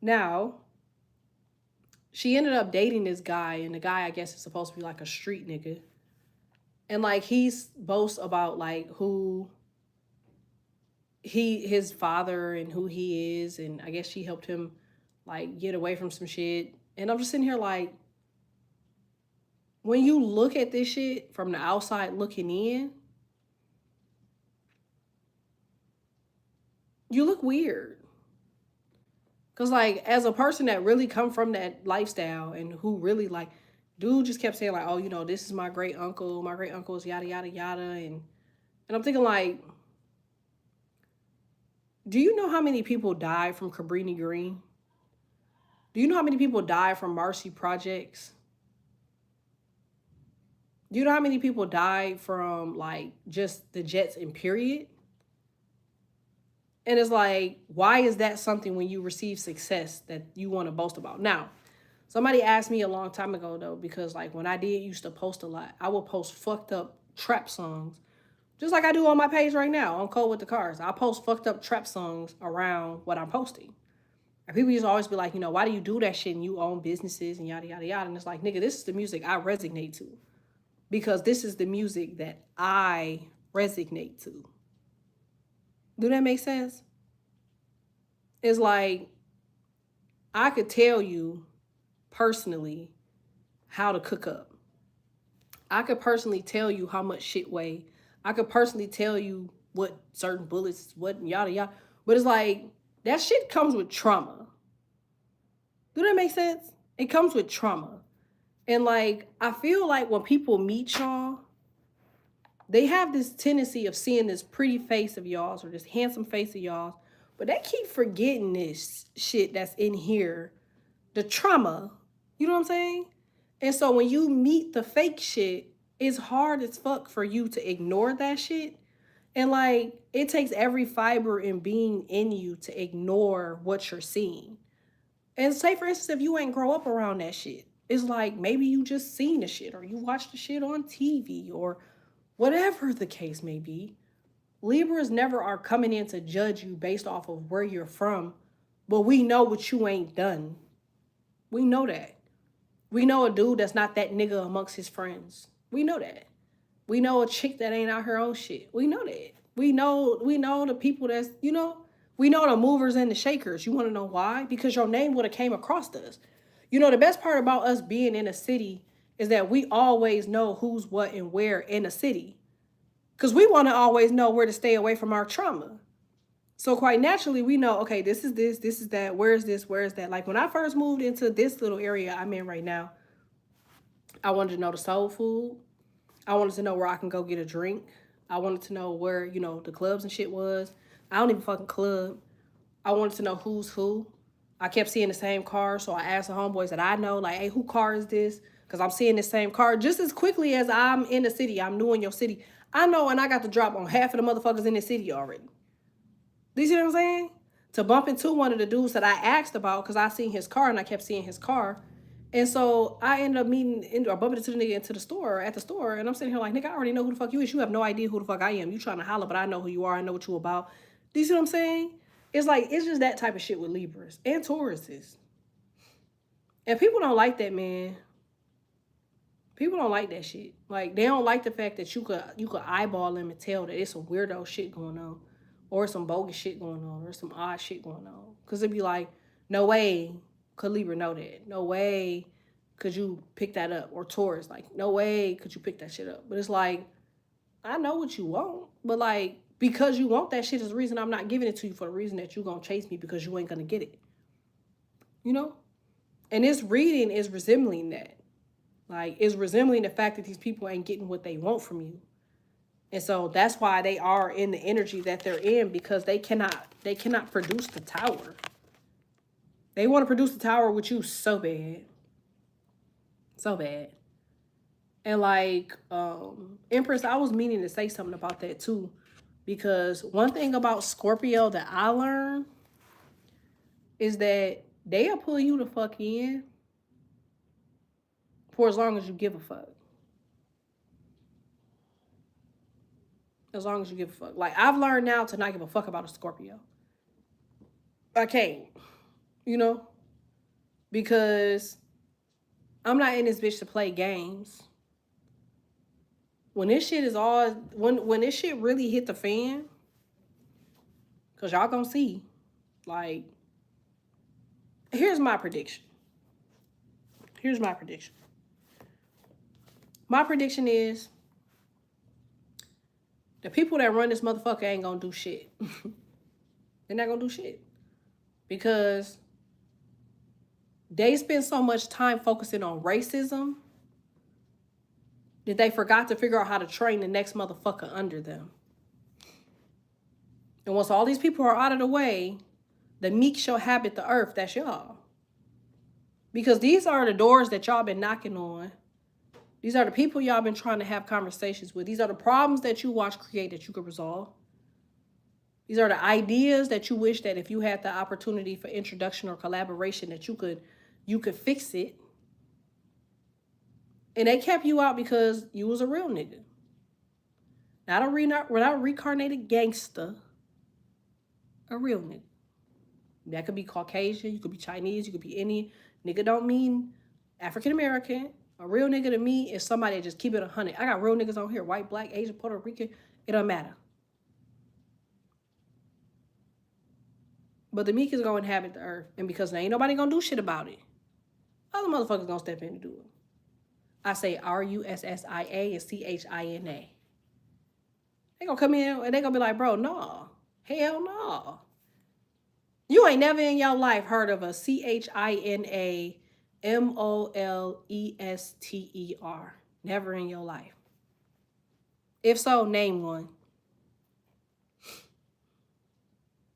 Now, she ended up dating this guy, and the guy, I guess, is supposed to be like a street nigga. And like he's boasts about like who his father and who he is, and I guess she helped him like get away from some shit. And I'm just sitting here like, when you look at this shit from the outside looking in, you look weird. Cause like as a person that really come from that lifestyle and who really like, dude just kept saying like, oh, this is my great uncle. My great uncle is yada yada yada, and I'm thinking like, do you know how many people died from Cabrini Green? Do you know how many people died from Marcy Projects? Do you know how many people died from like just the Jets in period? And it's like, why is that something when you receive success that you want to boast about? Now, somebody asked me a long time ago though, because like when I did used to post a lot, I would post fucked up trap songs. Just like I do on my page right now on Code with the Cars. I post fucked up trap songs around what I'm posting. And people used to always be like, why do you do that shit and you own businesses and yada, yada, yada. And it's like, nigga, this is the music I resonate to. Because this is the music that I resonate to. Do that make sense? It's like, I could tell you personally how to cook up. I could personally tell you how much shit weigh. I could personally tell you what certain bullets, what yada yada. But it's like, that shit comes with trauma. Do that make sense? It comes with trauma. And like, I feel like when people meet y'all, they have this tendency of seeing this pretty face of y'all's or this handsome face of y'all's, but they keep forgetting this shit that's in here, the trauma. You know what I'm saying? And so when you meet the fake shit, it's hard as fuck for you to ignore that shit. And like, it takes every fiber in being in you to ignore what you're seeing. And say, for instance, if you ain't grow up around that shit, it's like maybe you just seen the shit or you watched the shit on TV or whatever the case may be. Libras never are coming in to judge you based off of where you're from, but we know what you ain't done. We know that. We know a dude that's not that nigga amongst his friends. We know that. We know a chick that ain't out her own shit. We know that. We know the people that's, we know the movers and the shakers. You want to know why? Because your name would have came across us. The best part about us being in a city is that we always know who's what and where in a city. Because we want to always know where to stay away from our trauma. So quite naturally, we know, okay, this is that, where is this, where is that? Like when I first moved into this little area I'm in right now, I wanted to know the soul food. I wanted to know where I can go get a drink. I wanted to know where, the clubs and shit was. I don't even fucking club. I wanted to know who's who. I kept seeing the same car, so I asked the homeboys that I know, like, hey, who car is this? Because I'm seeing the same car just as quickly as I'm in the city. I'm new in your city. I know, and I got the drop on half of the motherfuckers in the city already. Do you see what I'm saying? To bump into one of the dudes that I asked about because I seen his car and I kept seeing his car. And so I ended up meeting or bumping into the nigga into the store, at the store, and I'm sitting here like, nigga, I already know who the fuck you is. You have no idea who the fuck I am. You trying to holler, but I know who you are. I know what you about. Do you see what I'm saying? It's like, it's just that type of shit with Libras and Tauruses. And people don't like that, man. People don't like that shit. Like, they don't like the fact that you could eyeball them and tell that it's some weirdo shit going on, or some bogus shit going on, or some odd shit going on. Cause it'd be like, no way could Libra know that. No way could you pick that up. Or Taurus, like, no way could you pick that shit up. But it's like, I know what you want, but like, because you want that shit is the reason I'm not giving it to you, for the reason that you gonna chase me because you ain't gonna get it. You know? And this reading is resembling that. Like, it's resembling the fact that these people ain't getting what they want from you. And so that's why they are in the energy that they're in, because they cannot produce the tower. They want to produce the tower with you so bad. So bad. And like, Empress, I was meaning to say something about that too. Because one thing about Scorpio that I learned is that they'll pull you the fuck in for as long as you give a fuck. As long as you give a fuck. Like, I've learned now to not give a fuck about a Scorpio. I can't. You know? Because I'm not in this bitch to play games. When this shit is all, when this shit really hit the fan, because y'all gonna see, like, here's my prediction. Here's my prediction. My prediction is the people that run this motherfucker ain't gonna do shit. They're not gonna do shit. Because they spend so much time focusing on racism that they forgot to figure out how to train the next motherfucker under them. And once all these people are out of the way, the meek shall habit the earth. That's y'all. Because these are the doors that y'all been knocking on. These are the people y'all been trying to have conversations with. These are the problems that you watch create that you could resolve. These are the ideas that you wish that if you had the opportunity for introduction or collaboration that you could fix it. And they kept you out because you was a real nigga. Not a reincarnated gangster. A real nigga. That could be Caucasian, you could be Chinese, you could be Indian. Nigga don't mean African American. A real nigga to me is somebody that just keep it 100. I got real niggas on here, white, black, Asian, Puerto Rican. It don't matter. But the meek is going to inhabit the earth. And because there ain't nobody going to do shit about it, other motherfuckers going to step in and do it. I say RUSSIA and CHINA. They going to come in and they going to be like, bro, no. Hell no. You ain't never in your life heard of a CHINA MOLESTER. Never in your life. If so, name one.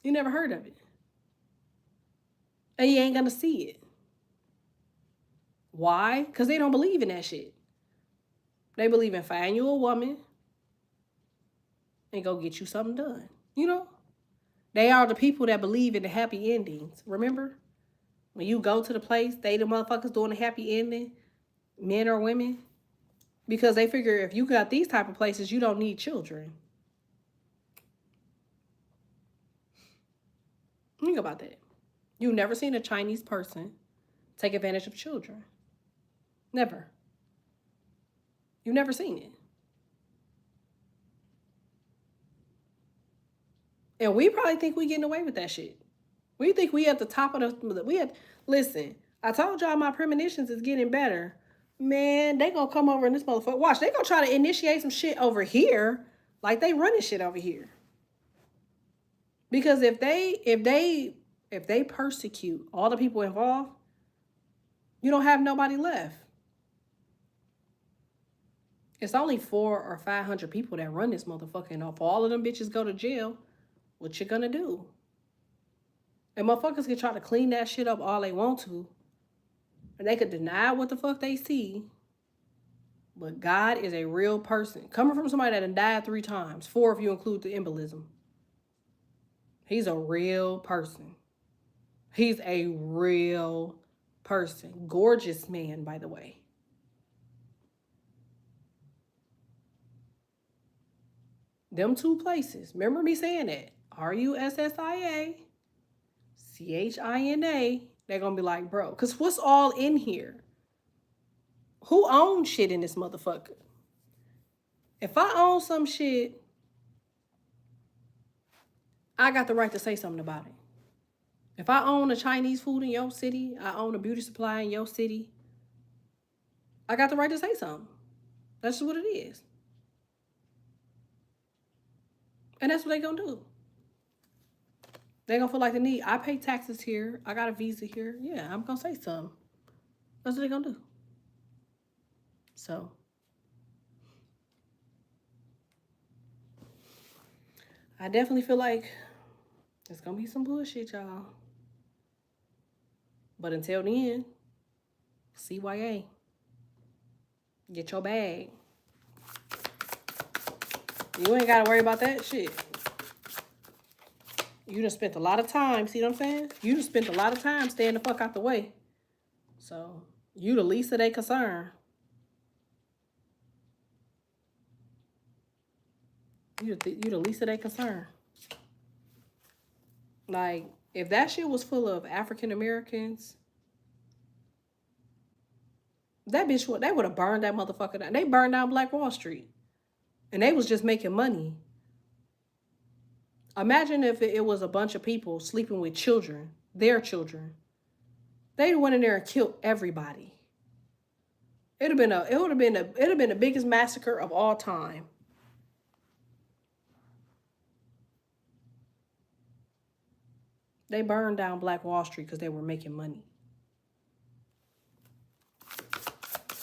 You never heard of it. And you ain't gonna see it. Why? Because they don't believe in that shit. They believe in find you a woman and go get you something done. You know? They are the people that believe in the happy endings. Remember? When you go to the place, they the motherfuckers doing the happy ending, men or women. Because they figure if you got these type of places, you don't need children. Think about that. You've never seen a Chinese person take advantage of children. Never. You've never seen it. And we probably think we getting away with that shit. We think we at the top of the... Listen, I told y'all my premonitions is getting better. Man, they gonna come over in this motherfucker. Watch, they gonna try to initiate some shit over here. Like they running shit over here. Because if they persecute all the people involved, you don't have nobody left. It's only 400 or 500 people that run this motherfucker, and if all of them bitches go to jail, what you gonna do? And motherfuckers can try to clean that shit up all they want to, and they could deny what the fuck they see. But God is a real person. Coming from somebody that died 3 times, 4 if you include the embolism. He's a real person. He's a real person. Gorgeous man, by the way. Them 2 places. Remember me saying that. RUSSIA CHINA, they're gonna be like, bro, because what's all in here? Who owns shit in this motherfucker? If I own some shit, I got the right to say something about it. If I own a Chinese food in your city, I own a beauty supply in your city, I got the right to say something. That's just what it is. And that's what they gonna do. They gonna feel like they need, I pay taxes here, I got a visa here. Yeah, I'm gonna say something. That's what they gonna do. So I definitely feel like it's gonna be some bullshit, y'all. But until then, CYA, get your bag. You ain't gotta worry about that shit. You done spent a lot of time, see what I'm saying? You done spent a lot of time staying the fuck out the way. So you the least of their concern. You the least of their concern. Like, if that shit was full of African Americans, that bitch, they would have burned that motherfucker down. They burned down Black Wall Street. And they was just making money. Imagine if it was a bunch of people sleeping with children, their children. They'd went in there and killed everybody. It'd have been the biggest massacre of all time. They burned down Black Wall Street because they were making money.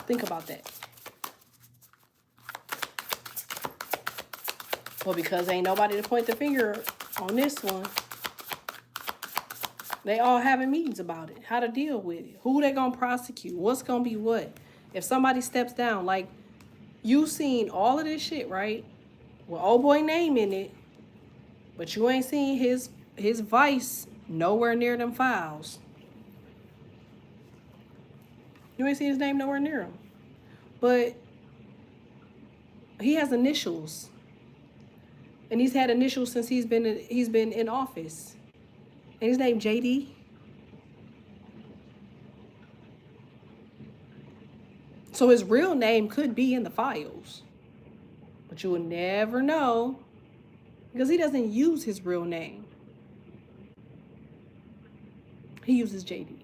Think about that. Well, because ain't nobody to point the finger on this one, they all having meetings about it, how to deal with it, who they gonna prosecute, what's gonna be what. If somebody steps down, like, you seen all of this shit, right? With old boy name in it, but you ain't seen his vice nowhere near them files. You ain't seen his name nowhere near him. But he has initials. And he's had initials since he's been in office. And his name JD. So his real name could be in the files. But you will never know because he doesn't use his real name. He uses JD.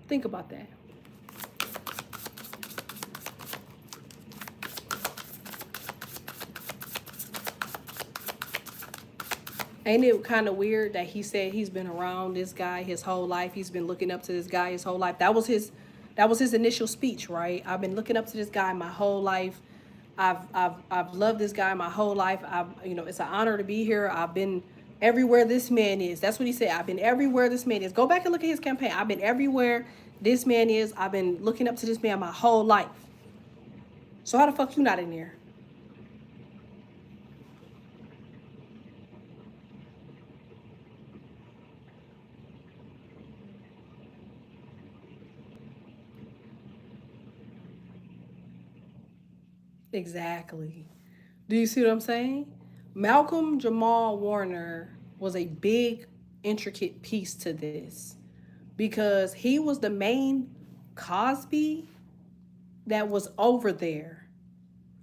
Think about that. Ain't it kind of weird that he said he's been around this guy his whole life? He's been looking up to this guy his whole life. That was his initial speech, right? I've been looking up to this guy my whole life. I've loved this guy my whole life. It's an honor to be here. I've been everywhere this man is. That's what he said. I've been everywhere this man is. Go back and look at his campaign. I've been everywhere this man is. I've been looking up to this man my whole life. So how the fuck you not in there? Exactly. Do you see what I'm saying? Malcolm Jamal Warner was a big, intricate piece to this because he was the main Cosby that was over there.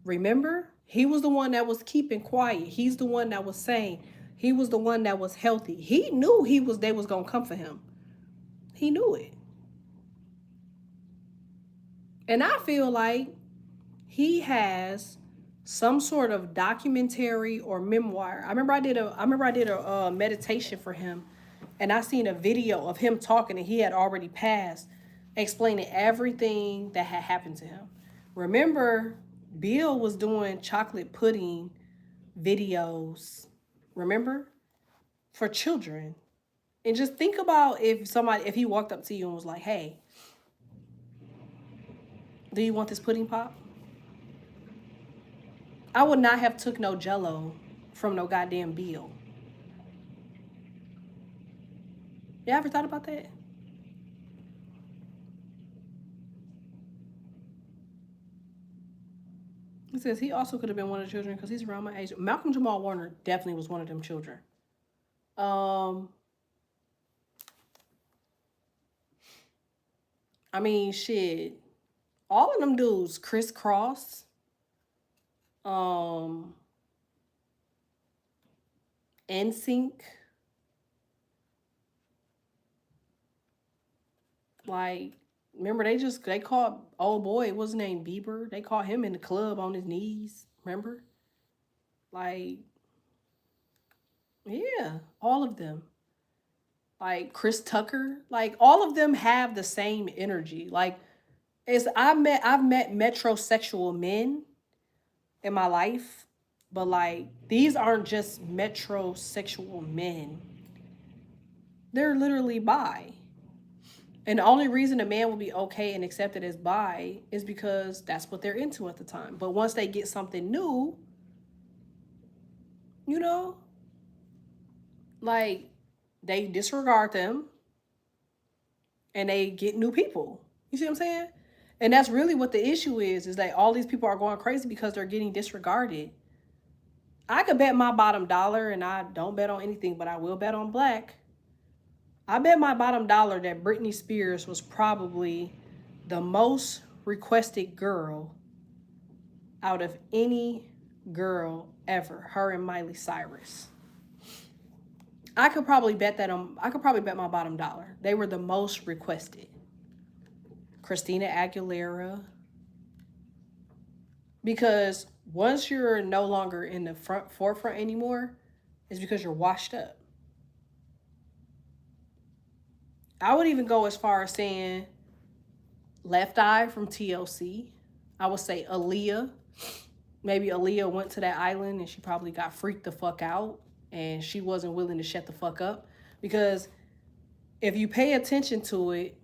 Remember? He was the one that was keeping quiet. He's the one that was saying. He was the one that was healthy. He knew they was gonna come for him. He knew it. And I feel like he has some sort of documentary or memoir. I remember I did a meditation for him, and I seen a video of him talking, and he had already passed, explaining everything that had happened to him. Remember, Bill was doing chocolate pudding videos, remember? For children. And just think about if he walked up to you and was like, hey, do you want this pudding pop? I would not have took no Jello from no goddamn Bill. You ever thought about that? He says he also could have been one of the children because he's around my age. Malcolm Jamal Warner definitely was one of them children. I mean, shit. All of them dudes, crisscross, um, NSYNC, like, remember they caught old boy, what's his name, Bieber? They caught him in the club on his knees. Remember? Like, yeah, all of them. Like Chris Tucker, like all of them have the same energy. Like, I've met metrosexual men in my life, but like these aren't just metrosexual men. They're literally bi. And the only reason a man will be okay and accepted as bi is because that's what they're into at the time. But once they get something new, you know, like they disregard them and they get new people. You see what I'm saying? And that's really what the issue is that all these people are going crazy because they're getting disregarded. I could bet my bottom dollar, and I don't bet on anything, but I will bet on black. I bet my bottom dollar that Britney Spears was probably the most requested girl out of any girl ever. Her and Miley Cyrus. I could probably bet my bottom dollar. They were the most requested. Christina Aguilera. Because once you're no longer in the forefront anymore, it's because you're washed up. I would even go as far as saying Left Eye from TLC. I would say Aaliyah. Maybe Aaliyah went to that island and she probably got freaked the fuck out and she wasn't willing to shut the fuck up. Because if you pay attention to it,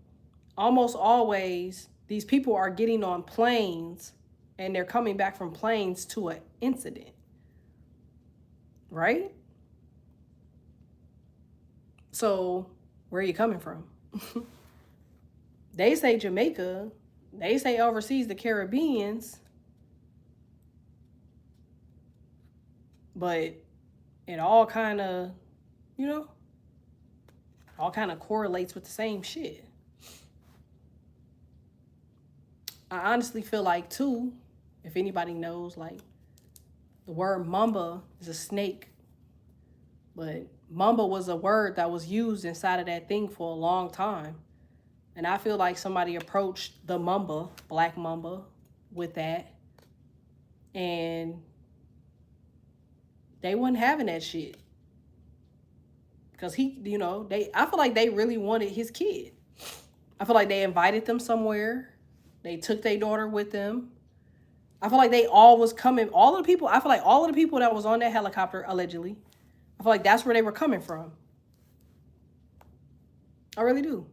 almost always these people are getting on planes and they're coming back from planes to an incident. Right? So, where are you coming from? They say Jamaica, they say overseas the Caribbeans, but it all kind of, you know, all kind of correlates with the same shit. I honestly feel like, too, if anybody knows, like, the word mamba is a snake, but mamba was a word that was used inside of that thing for a long time. And I feel like somebody approached the mamba, black mamba, with that. And they wasn't having that shit. Because he, you know, I feel like they really wanted his kid. I feel like they invited them somewhere. They took their daughter with them. I feel like they all was coming, all of the people, I feel like all of the people that was on that helicopter, allegedly, I feel like that's where they were coming from. I really do.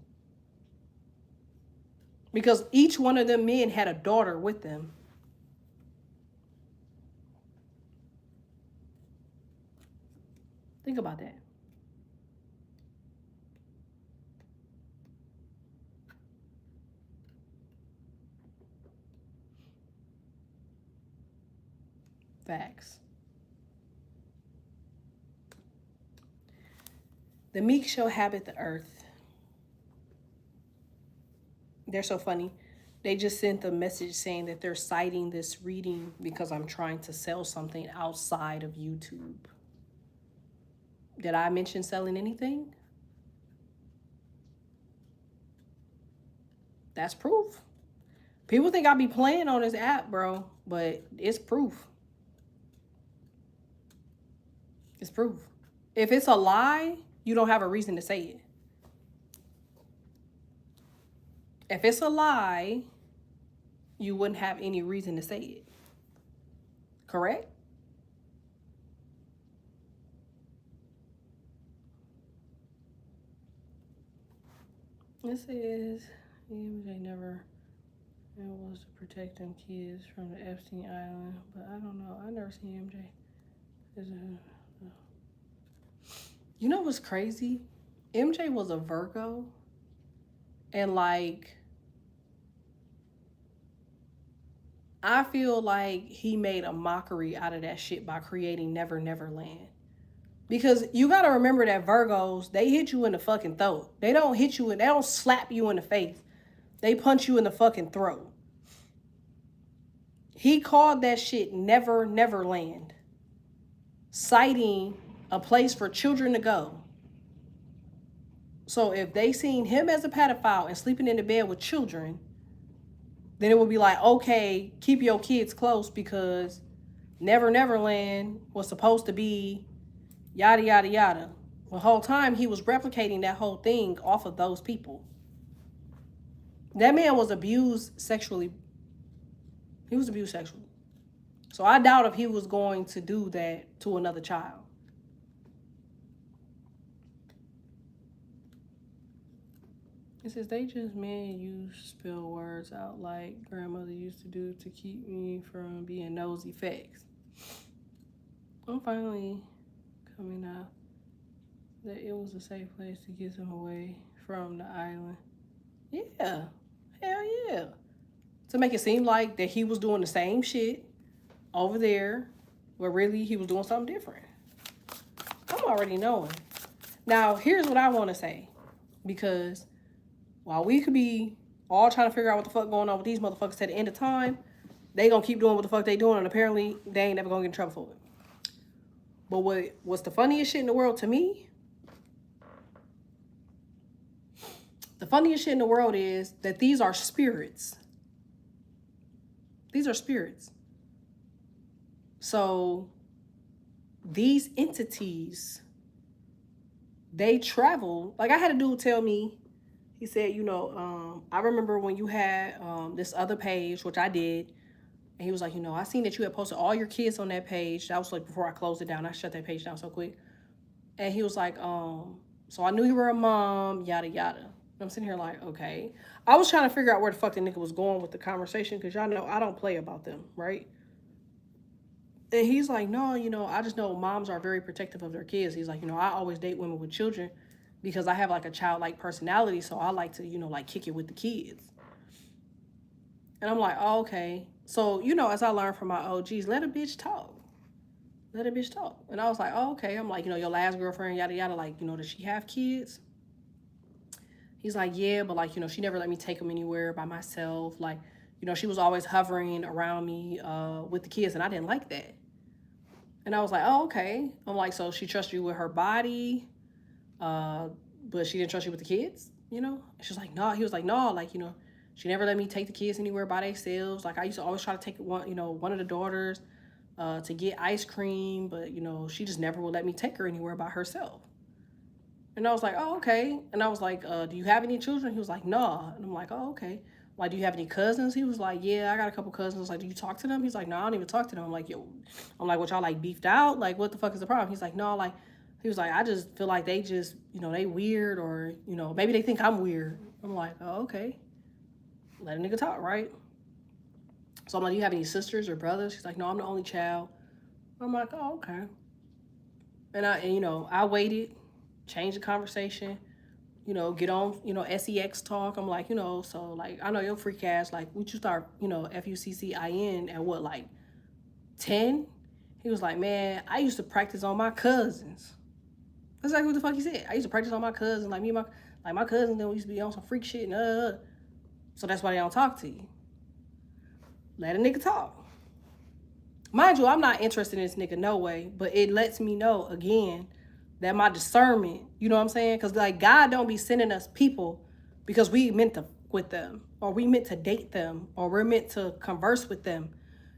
Because each one of them men had a daughter with them. Think about that. Facts. The meek shall inhabit the earth. They're so funny. They just sent a message saying that they're citing this reading because I'm trying to sell something outside of YouTube. Did I mention selling anything? That's proof. People think I be playing on this app, bro, but it's proof. It's proof. If it's a lie, you don't have a reason to say it. If it's a lie, you wouldn't have any reason to say it. Correct? This is MJ never was to protect them kids from the Epstein Island, but I don't know. I never seen MJ. You know what's crazy? MJ was a Virgo, and like, I feel like he made a mockery out of that shit by creating Never Never Land. Because you gotta remember that Virgos, they hit you in the fucking throat. They don't hit you and they don't slap you in the face. They punch you in the fucking throat. He called that shit Never Never Land, citing a place for children to go. So if they seen him as a pedophile and sleeping in the bed with children, then it would be like, okay, keep your kids close because Never Never Land was supposed to be yada yada yada. The whole time he was replicating that whole thing off of those people. That man was abused sexually. He was abused sexually. So I doubt if he was going to do that to another child. It says they just made you spill words out like grandmother used to do to keep me from being nosy facts. I'm finally coming out that it was a safe place to get him away from the island. Yeah. Hell yeah. To make it seem like that he was doing the same shit over there, where really he was doing something different. I'm already knowing. Now, here's what I want to say. Because while we could be all trying to figure out what the fuck going on with these motherfuckers at the end of time, they gonna keep doing what the fuck they doing, and apparently they ain't never gonna get in trouble for it. But what's the funniest shit in the world to me? The funniest shit in the world is that these are spirits. These are spirits. So these entities, they travel. Like I had a dude tell me, he said, I remember when you had this other page, which I did, and he was like, I seen that you had posted all your kids on that page. That was like before I closed it down. I shut that page down so quick. And he was like, so I knew you were a mom, yada, yada. I'm sitting here like, okay. I was trying to figure out where the fuck the nigga was going with the conversation because y'all know I don't play about them, right? And he's like, no, I just know moms are very protective of their kids. He's like, I always date women with children because I have like a childlike personality. So I like to, like kick it with the kids. And I'm like, oh, okay. So, as I learned from my OGs, let a bitch talk. Let a bitch talk. And I was like, oh, okay. I'm like, your last girlfriend, yada, yada. Like, does she have kids? He's like, yeah, but like, she never let me take them anywhere by myself. Like, she was always hovering around me with the kids, and I didn't like that. And I was like, oh, okay. I'm like, so she trusts you with her body, but she didn't trust you with the kids, She's like, no. He was like, no, like, she never let me take the kids anywhere by themselves. Like, I used to always try to take one of the daughters to get ice cream, but, she just never would let me take her anywhere by herself. And I was like, oh, okay. And I was like, do you have any children? He was like, no. And I'm like, oh, okay. Like, do you have any cousins? He was like, yeah, I got a couple cousins. Like, do you talk to them? He's like, no, I don't even talk to them. I'm like, what, y'all like beefed out? Like, what the fuck is the problem? He's like, no, like, he was like, I just feel like they just, they weird or, maybe they think I'm weird. I'm like, oh, okay. Let a nigga talk, right? So I'm like, do you have any sisters or brothers? He's like, no, I'm the only child. I'm like, oh, okay. And I waited. Change the conversation, get on, sex talk. I'm like, so like, I know your freak ass, like, would you start, FUCCIN at what, like 10? He was like, man, I used to practice on my cousins. That's like what the fuck he said. I used to practice on my cousins, like my cousins, then we used to be on some freak shit and so that's why they don't talk to you. Let a nigga talk. Mind you, I'm not interested in this nigga, no way, but it lets me know again that my discernment, you know what I'm saying? Because like God don't be sending us people because we meant to with them or we meant to date them or we're meant to converse with them.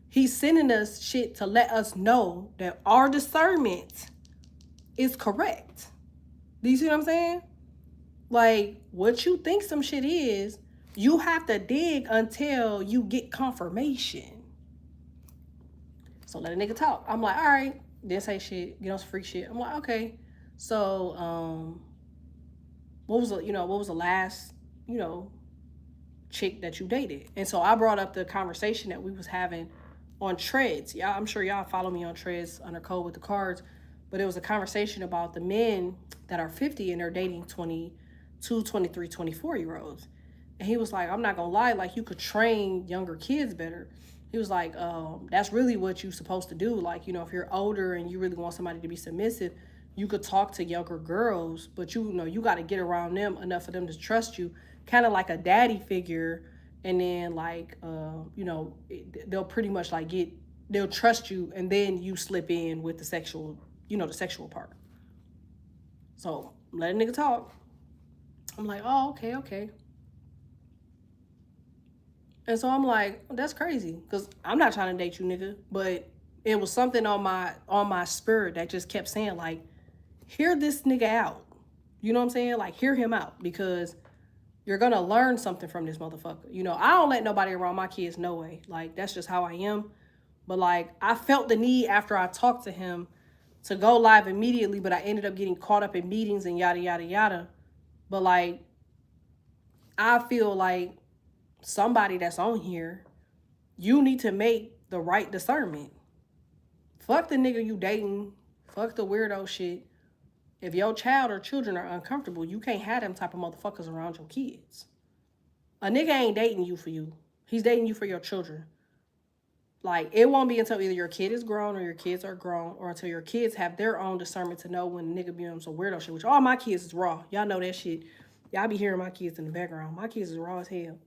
He's sending us shit to let us know that our discernment is correct. Do you see what I'm saying? Like what you think some shit is, you have to dig until you get confirmation. So let a nigga talk. I'm like, all right, didn't say shit, get on some freak shit. I'm like, okay. So, what was the last, chick that you dated? And so I brought up the conversation that we was having on Treads. Yeah, I'm sure y'all follow me on Treads under Code with the Cards, but it was a conversation about the men that are 50 and they're dating 22, 23, 24-year-olds. And he was like, I'm not gonna lie, like you could train younger kids better. He was like, that's really what you're supposed to do. Like, if you're older and you really want somebody to be submissive, you could talk to younger girls, but you know, you got to get around them enough for them to trust you, kind of like a daddy figure. And then like, you know, they'll pretty much like they'll trust you, and then you slip in with the sexual, you know, the sexual part. So let a nigga talk. I'm like, oh, okay, okay. And so I'm like, that's crazy, because I'm not trying to date you, nigga. But it was something on my spirit that just kept saying like, hear this nigga out. You know what I'm saying? Like, hear him out, because you're gonna learn something from this motherfucker. You know, I don't let nobody around my kids, no way. Like, that's just how I am. But like, I felt the need after I talked to him to go live immediately, but I ended up getting caught up in meetings and yada yada yada. But like, I feel like somebody that's on here, you need to make the right discernment. Fuck the nigga you dating. Fuck the weirdo shit. If your child or children are uncomfortable, you can't have them type of motherfuckers around your kids. A nigga ain't dating you for you. He's dating you for your children. Like, it won't be until either your kid is grown or your kids are grown, or until your kids have their own discernment to know when a nigga be on some weirdo shit, which all my kids is raw. Y'all know that shit. Y'all be hearing my kids in the background. My kids is raw as hell.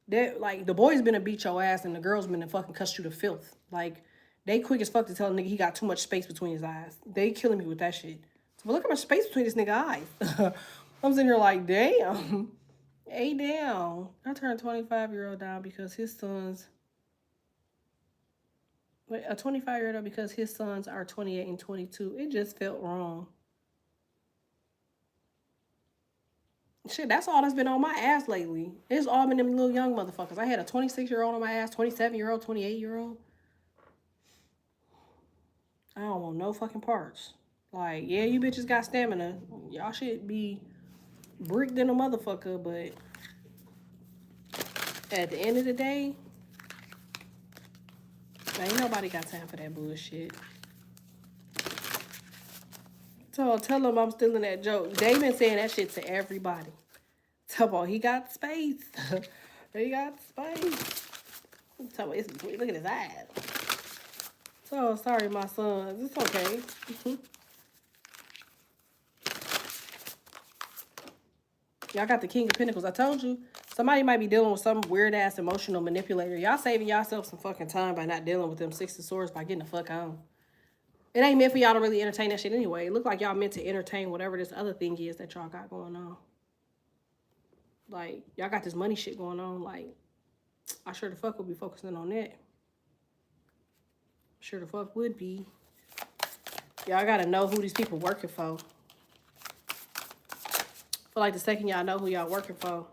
That, like, the boys been to beat your ass and the girls been to fucking cuss you to filth. Like, they quick as fuck to tell a nigga he got too much space between his eyes. They killing me with that shit. So, but look how much space between this nigga eyes. I'm sitting here like, damn. Hey, down. I turned 25-year-old down because his sons. Wait, a 25-year-old because his sons are 28 and 22. It just felt wrong. Shit, that's all that's been on my ass lately. It's all been them little young motherfuckers. I had a 26-year-old on my ass, 27-year-old, 28-year-old. I don't want no fucking parts. Like, yeah, you bitches got stamina. Y'all should be bricked in a motherfucker, but at the end of the day, ain't nobody got time for that bullshit. So tell them I'm still in that joke. They been saying that shit to everybody. Tell them he got space. He got space. Tell me, look at his eyes. So sorry, my sons. It's okay. Y'all got the King of Pentacles. I told you, somebody might be dealing with some weird ass emotional manipulator. Y'all saving yourself some fucking time by not dealing with them Six of Swords, by getting the fuck on. It ain't meant for y'all to really entertain that shit anyway. It look like y'all meant to entertain whatever this other thing is that y'all got going on. Like, y'all got this money shit going on. Like, I sure the fuck would be focusing on that. Sure the fuck would be. Y'all gotta know who these people working for. Feel like the second y'all know who y'all working for,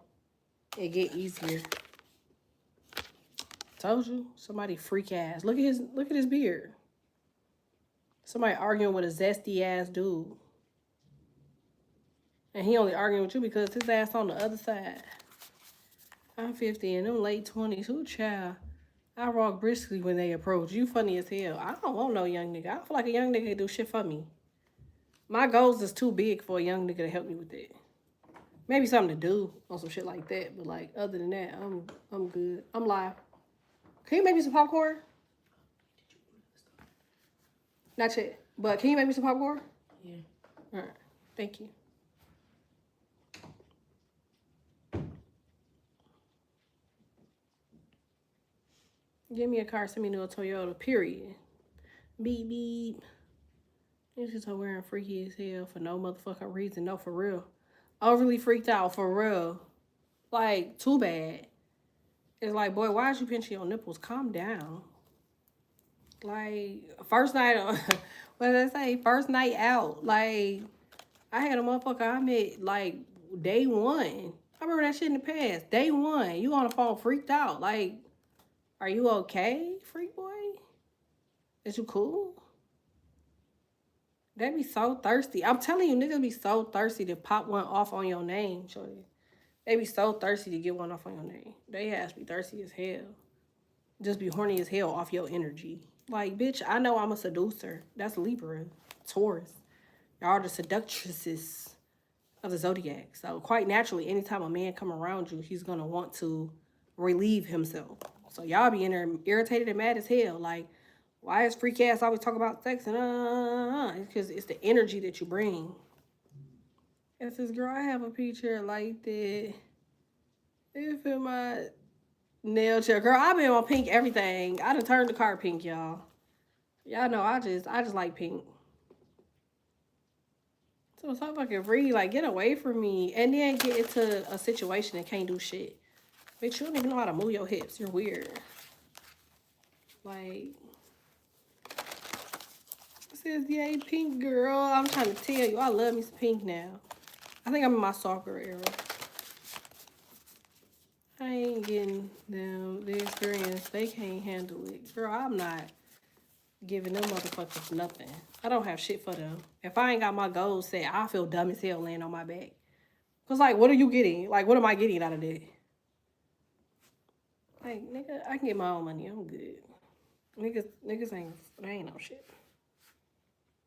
it get easier. Told you, somebody freak ass. Look at his beard. Somebody arguing with a zesty ass dude. And he only arguing with you because his ass on the other side. I'm 50 and them late 20s. Who child? I rock briskly when they approach. You funny as hell. I don't want no young nigga. I don't feel like a young nigga can do shit for me. My goals is too big for a young nigga to help me with it. Maybe something to do on some shit like that. But like, other than that, I'm good. I'm live. Can you make me some popcorn? Not yet. But can you make me some popcorn? Yeah. All right. Thank you. Give me a car. Send me to a Toyota. Period. Beep, beep. This is wearing freaky as hell for no motherfucking reason. No, for real. Overly freaked out, for real. Like, too bad. It's like, boy, why is you pinching your nipples? Calm down. Like, first night, what did I say? First night out. Like, I had a motherfucker I met, like, day one. I remember that shit in the past. Day one. You on the phone freaked out. Like, are you okay, freak boy? Is you cool? They be so thirsty. I'm telling you, niggas be so thirsty to pop one off on your name, shorty. They be so thirsty to get one off on your name. They has be thirsty as hell. Just be horny as hell off your energy. Like, bitch, I know I'm a seducer. That's Libra, Taurus. Y'all are the seductresses of the zodiac. So quite naturally, anytime a man come around you, he's gonna want to relieve himself. So y'all be in there irritated and mad as hell. Like, Why is freak ass always talk about sex and It's because it's the energy that you bring. It says, girl, I have a picture like that. If in my nail chair, girl, I've been on pink everything. I done turned the car pink, y'all. Y'all know I just like pink. So if I fucking free, like get away from me, and then get into a situation and can't do shit. Bitch, you don't even know how to move your hips. You're weird. Like, it says, yay, pink girl. I'm trying to tell you, I love me some pink now. I think I'm in my soccer era. I ain't getting them the experience. They can't handle it. Girl, I'm not giving them motherfuckers nothing. I don't have shit for them. If I ain't got my goals set, I feel dumb as hell laying on my back. Cause like, what are you getting? Like, what am I getting out of that? Like, nigga, I can get my own money. I'm good. Niggas ain't no shit.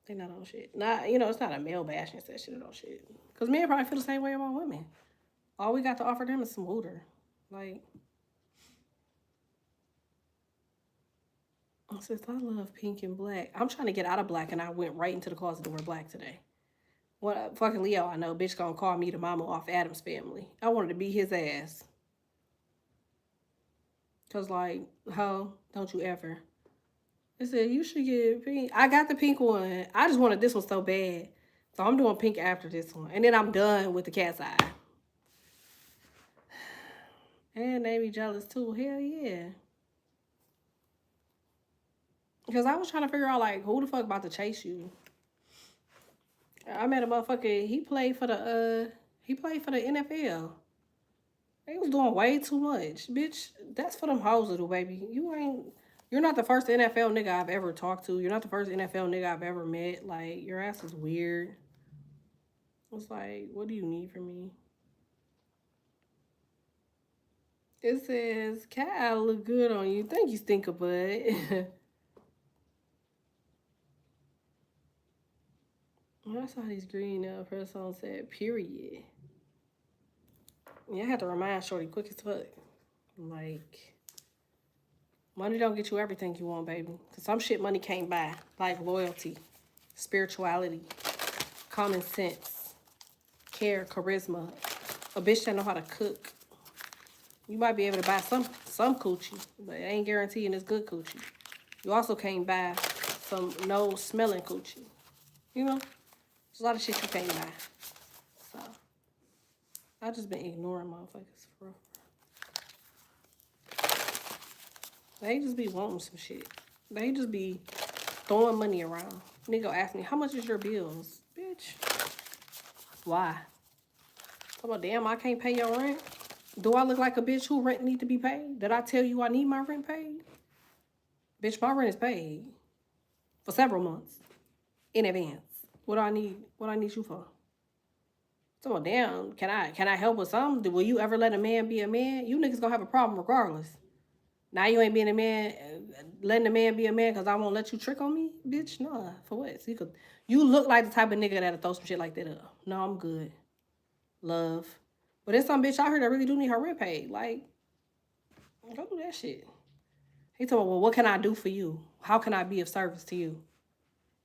They not on shit. Not, it's not a male bashing session on shit. Cause men probably feel the same way about women. All we got to offer them is some water. Like, since I love pink and black, I'm trying to get out of black, and I went right into the closet to wear black today. What fucking Leo I know, bitch gonna call me the mama off Adam's family. I wanted to beat his ass. Cause like, ho, don't you ever. It said you should get pink. I got the pink one. I just wanted this one so bad. So I'm doing pink after this one. And then I'm done with the cat's eye. And they be jealous too. Hell yeah. Because I was trying to figure out like who the fuck about to chase you. I met a motherfucker, he played for the NFL. They was doing way too much. Bitch, that's for them hoes to do, baby. You're not the first NFL nigga I've ever talked to. You're not the first NFL nigga I've ever met. Like, your ass is weird. It's like, what do you need from me? It says, cat look good on you. Thank you, stinker butt. I saw these green press on said, period. Yeah, I had to remind Shorty quick as fuck. Like, money don't get you everything you want, baby. Because some shit money can't buy. Like loyalty, spirituality, common sense, care, charisma. A bitch that know how to cook. You might be able to buy some coochie, but it ain't guaranteeing it's good coochie. You also can't buy some no smelling coochie. You know? There's a lot of shit you can't buy. So, I just been ignoring motherfuckers for real. They just be wanting some shit. They just be throwing money around. Nigga ask me, how much is your bills? Bitch. Why? I'm like, damn, I can't pay your rent? Do I look like a bitch who rent need to be paid? Did I tell you I need my rent paid? Bitch, my rent is paid for several months in advance. What do I need? What I need you for? So damn, can I help with something? Will you ever let a man be a man? You niggas gonna have a problem regardless. Now you ain't being a man, letting a man be a man because I won't let you trick on me? Bitch, nah, for what? So you look like the type of nigga that'll throw some shit like that up. No, I'm good. Love. But there's some bitch out here that really do need her rent paid. Like, go do that shit. He told me, well, what can I do for you? How can I be of service to you?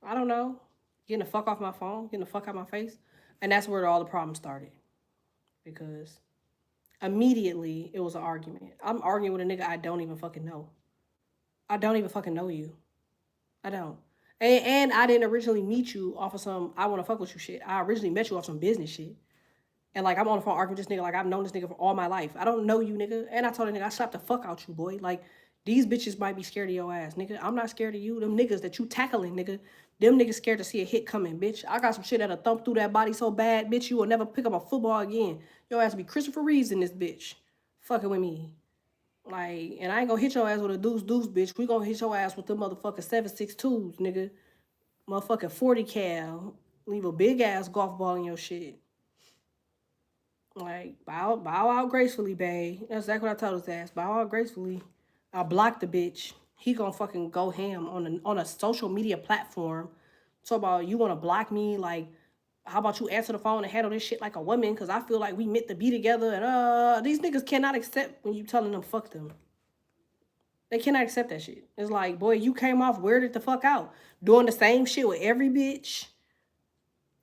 I don't know. Getting the fuck off my phone, getting the fuck out my face. And that's where all the problems started. Because immediately it was an argument. I'm arguing with a nigga I don't even fucking know. I don't even fucking know you. I don't. And I didn't originally meet you off of some I want to fuck with you shit. I originally met you off some business shit. And like I'm on the phone arguing with this nigga like I've known this nigga for all my life. I don't know you, nigga. And I told the nigga I slapped the fuck out you, boy. Like these bitches might be scared of your ass, nigga. I'm not scared of you. Them niggas that you tackling, nigga. Them niggas scared to see a hit coming, bitch. I got some shit that'll thump through that body so bad, bitch, you will never pick up a football again. Your ass will be Christopher Reeves in this bitch. Fucking with me. Like, and I ain't gonna hit your ass with a deuce, bitch. We gonna hit your ass with the motherfucking 7.62s, nigga. Motherfucking 40 cal. Leave a big ass golf ball in your shit. Like, bow out gracefully, babe. That's exactly what I told his ass. Bow out gracefully. I blocked the bitch. He gonna fucking go ham on a social media platform. So about you wanna block me? Like, how about you answer the phone and handle this shit like a woman? Cause I feel like we meant to be together. And these niggas cannot accept when you telling them fuck them. They cannot accept that shit. It's like, boy, you came off weirded the fuck out. Doing the same shit with every bitch.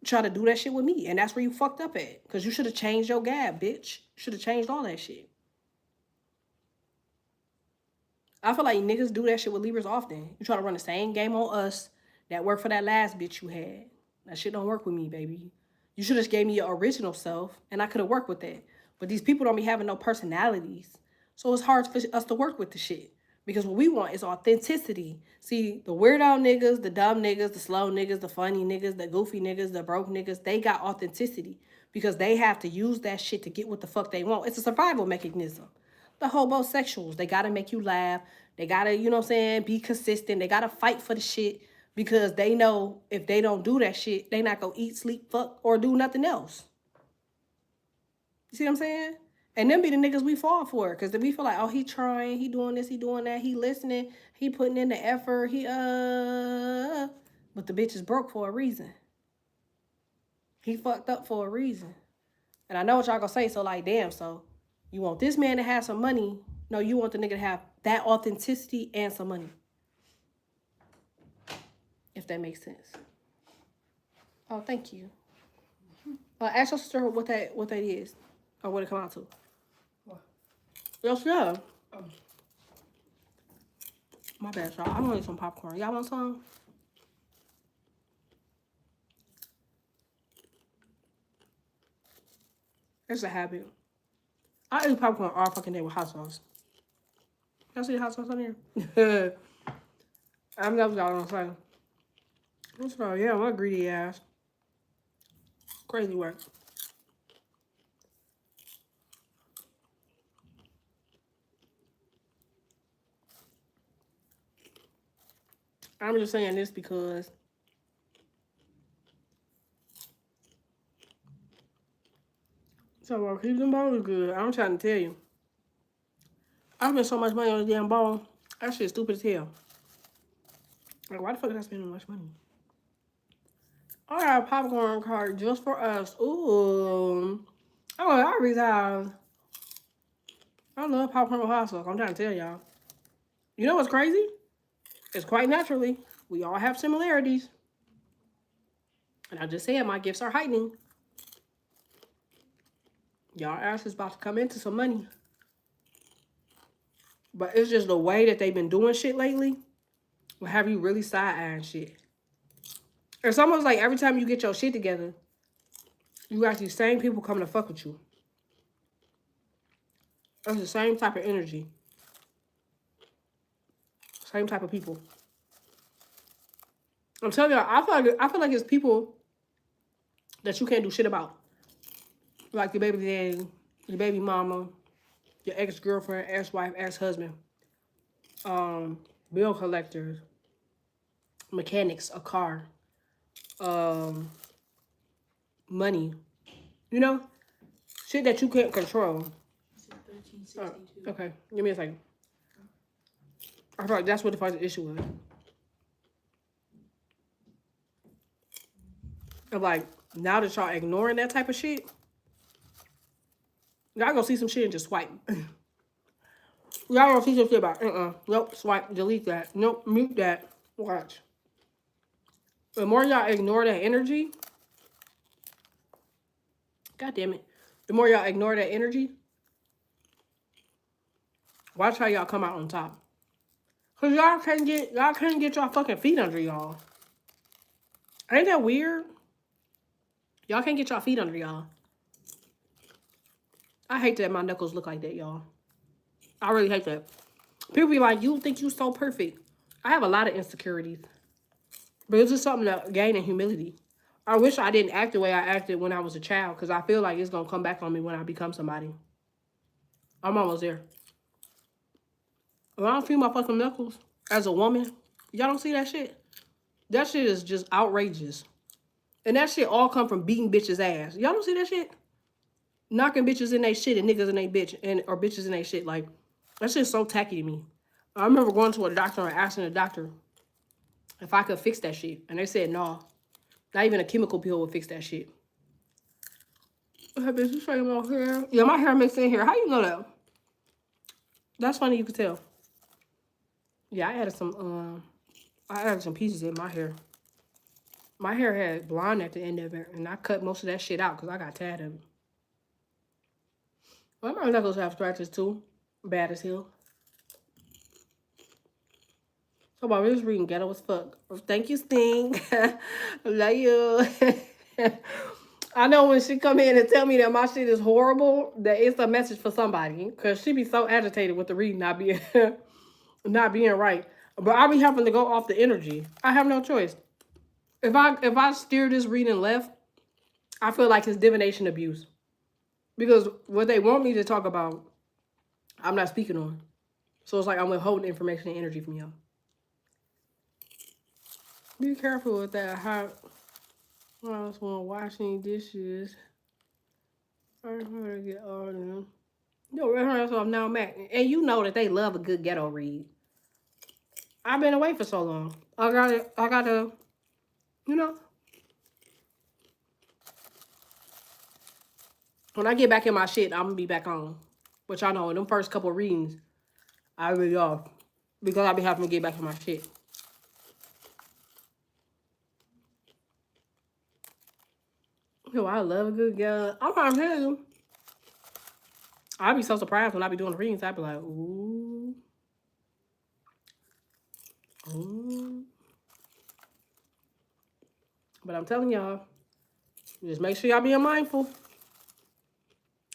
Try to do that shit with me. And that's where you fucked up at. Because you should have changed your gab, bitch. Should have changed all that shit. I feel like niggas do that shit with Libras often. You try to run the same game on us that worked for that last bitch you had. That shit don't work with me, baby. You should have gave me your original self, and I could have worked with that. But these people don't be having no personalities. So it's hard for us to work with the shit. Because what we want is authenticity. See, the weirdo niggas, the dumb niggas, the slow niggas, the funny niggas, the goofy niggas, the broke niggas, they got authenticity. Because they have to use that shit to get what the fuck they want. It's a survival mechanism. The homosexuals, they gotta make you laugh. They gotta, you know what I'm saying, be consistent. They gotta fight for the shit because they know if they don't do that shit, they not gonna eat, sleep, fuck, or do nothing else. You see what I'm saying? And them be the niggas we fall for. Because we feel like, oh, he trying, he doing this, he doing that, he listening, he putting in the effort, But the bitch is broke for a reason. He fucked up for a reason. And I know what y'all gonna say, so like, damn, so you want this man to have some money. No, you want the nigga to have that authenticity and some money. If that makes sense. Oh, thank you. Ask your sister what that is. Or what it come out to. What? Yes, yeah. My bad, y'all. I want some popcorn. Y'all want some? It's a habit. I eat popcorn all fucking day with hot sauce. Y'all see the hot sauce on here? I'm never y'all gonna say. So, yeah, my greedy ass. Crazy work. I'm just saying this because so keep them bones good. I'm trying to tell you. I spent so much money on this damn bone. That shit stupid as hell. Like, why the fuck did I spend so much money? I got a popcorn cart just for us. Ooh. Oh, I realize I love popcorn with hot sauce. I'm trying to tell y'all. You know what's crazy? It's quite naturally. We all have similarities. And I just said my gifts are heightening. Y'all ass is about to come into some money. But it's just the way that they've been doing shit lately will have you really side-eyeing shit. It's almost like every time you get your shit together, you got these same people coming to fuck with you. It's the same type of energy. Same type of people. I'm telling y'all, I feel like it's people that you can't do shit about. Like your baby daddy, your baby mama, your ex-girlfriend, ex-wife, ex-husband. Bill collectors, mechanics, a car, money. You know? Shit that you can't control. Okay, give me a second. I feel like that's what the first issue was. And like, now that y'all ignoring that type of shit, y'all gonna see some shit and just swipe. Y'all gonna see some shit about, nope, swipe, delete that, nope, mute that, watch. The more y'all ignore that energy, God damn it, the more y'all ignore that energy, watch how y'all come out on top. Cause y'all can't get y'all fucking feet under y'all. Ain't that weird? Y'all can't get y'all feet under y'all. I hate that my knuckles look like that, y'all. I really hate that. People be like, you think you so perfect. I have a lot of insecurities. But it's just something to gain in humility. I wish I didn't act the way I acted when I was a child. Because I feel like it's going to come back on me when I become somebody. I'm almost there. When I feel my fucking knuckles as a woman, y'all don't see that shit? That shit is just outrageous. And that shit all come from beating bitches' ass. Y'all don't see that shit? Knocking bitches in their shit and niggas in their bitch. Or bitches in their shit. Like, that shit's so tacky to me. I remember going to a doctor and asking the doctor if I could fix that shit. And they said, no. Not even a chemical pill would fix that shit. Okay, bitch, you shaking my hair? Yeah, my hair mixed in here. How you know that? That's funny you could tell. Yeah, I added some pieces in my hair. My hair had blonde at the end of it, and I cut most of that shit out because I got tired of it. Well, my knuckles have scratches too. Bad as hell. So about just reading ghetto as fuck. Thank you, Sting. Love you. I know when she come in and tell me that my shit is horrible, that it's a message for somebody. Cause she be so agitated with the reading not being not being right. But I be having to go off the energy. I have no choice. If I steer this reading left, I feel like it's divination abuse. Because what they want me to talk about, I'm not speaking on. So it's like I'm withholding information and energy from y'all. Be careful with that. How I just want washing dishes. I'm gonna get all of them. No, that's what I'm now Mac. And you know that they love a good ghetto read. I've been away for so long. I gotta, you know. When I get back in my shit, I'm gonna be back on. But y'all know in them first couple of readings, I really off. Because I be having to get back in my shit. Yo, I love a good ghetto. I'm trying to tell you. I be so surprised when I be doing the readings. I be like, ooh. Ooh. But I'm telling y'all, just make sure y'all being mindful.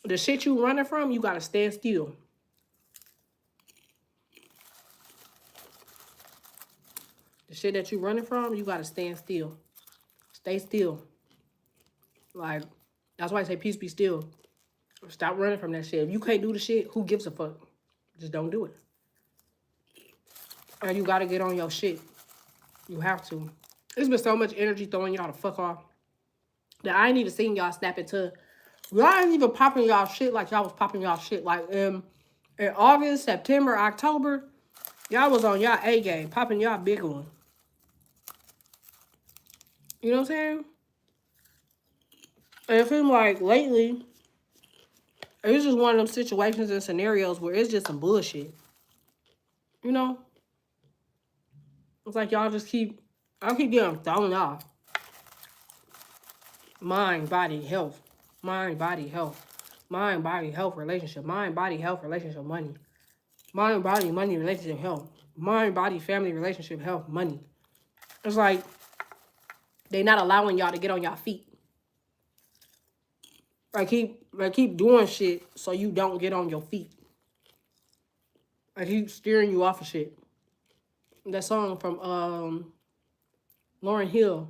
The shit you running from, you gotta stand still. The shit that you running from, you gotta stand still. Stay still. Like, that's why I say peace be still. Stop running from that shit. If you can't do the shit, who gives a fuck? Just don't do it. And you gotta get on your shit. You have to. There's been so much energy throwing y'all the fuck off that I ain't even seen y'all snap into. Y'all ain't even popping y'all shit like y'all was popping y'all shit. Like in August, September, October, y'all was on y'all A game, popping y'all big one. You know what I'm saying? And it seems like lately, it's just one of them situations and scenarios where it's just some bullshit. You know? It's like y'all just I keep getting thrown off. Mind, body, health. Mind, body, health. Mind, body, health, relationship. Mind, body, health, relationship, money. Mind, body, money, relationship, health. Mind, body, family, relationship, health, money. It's like they not allowing y'all to get on y'all feet. I keep doing shit so you don't get on your feet. I keep steering you off of shit. That song from Lauryn Hill,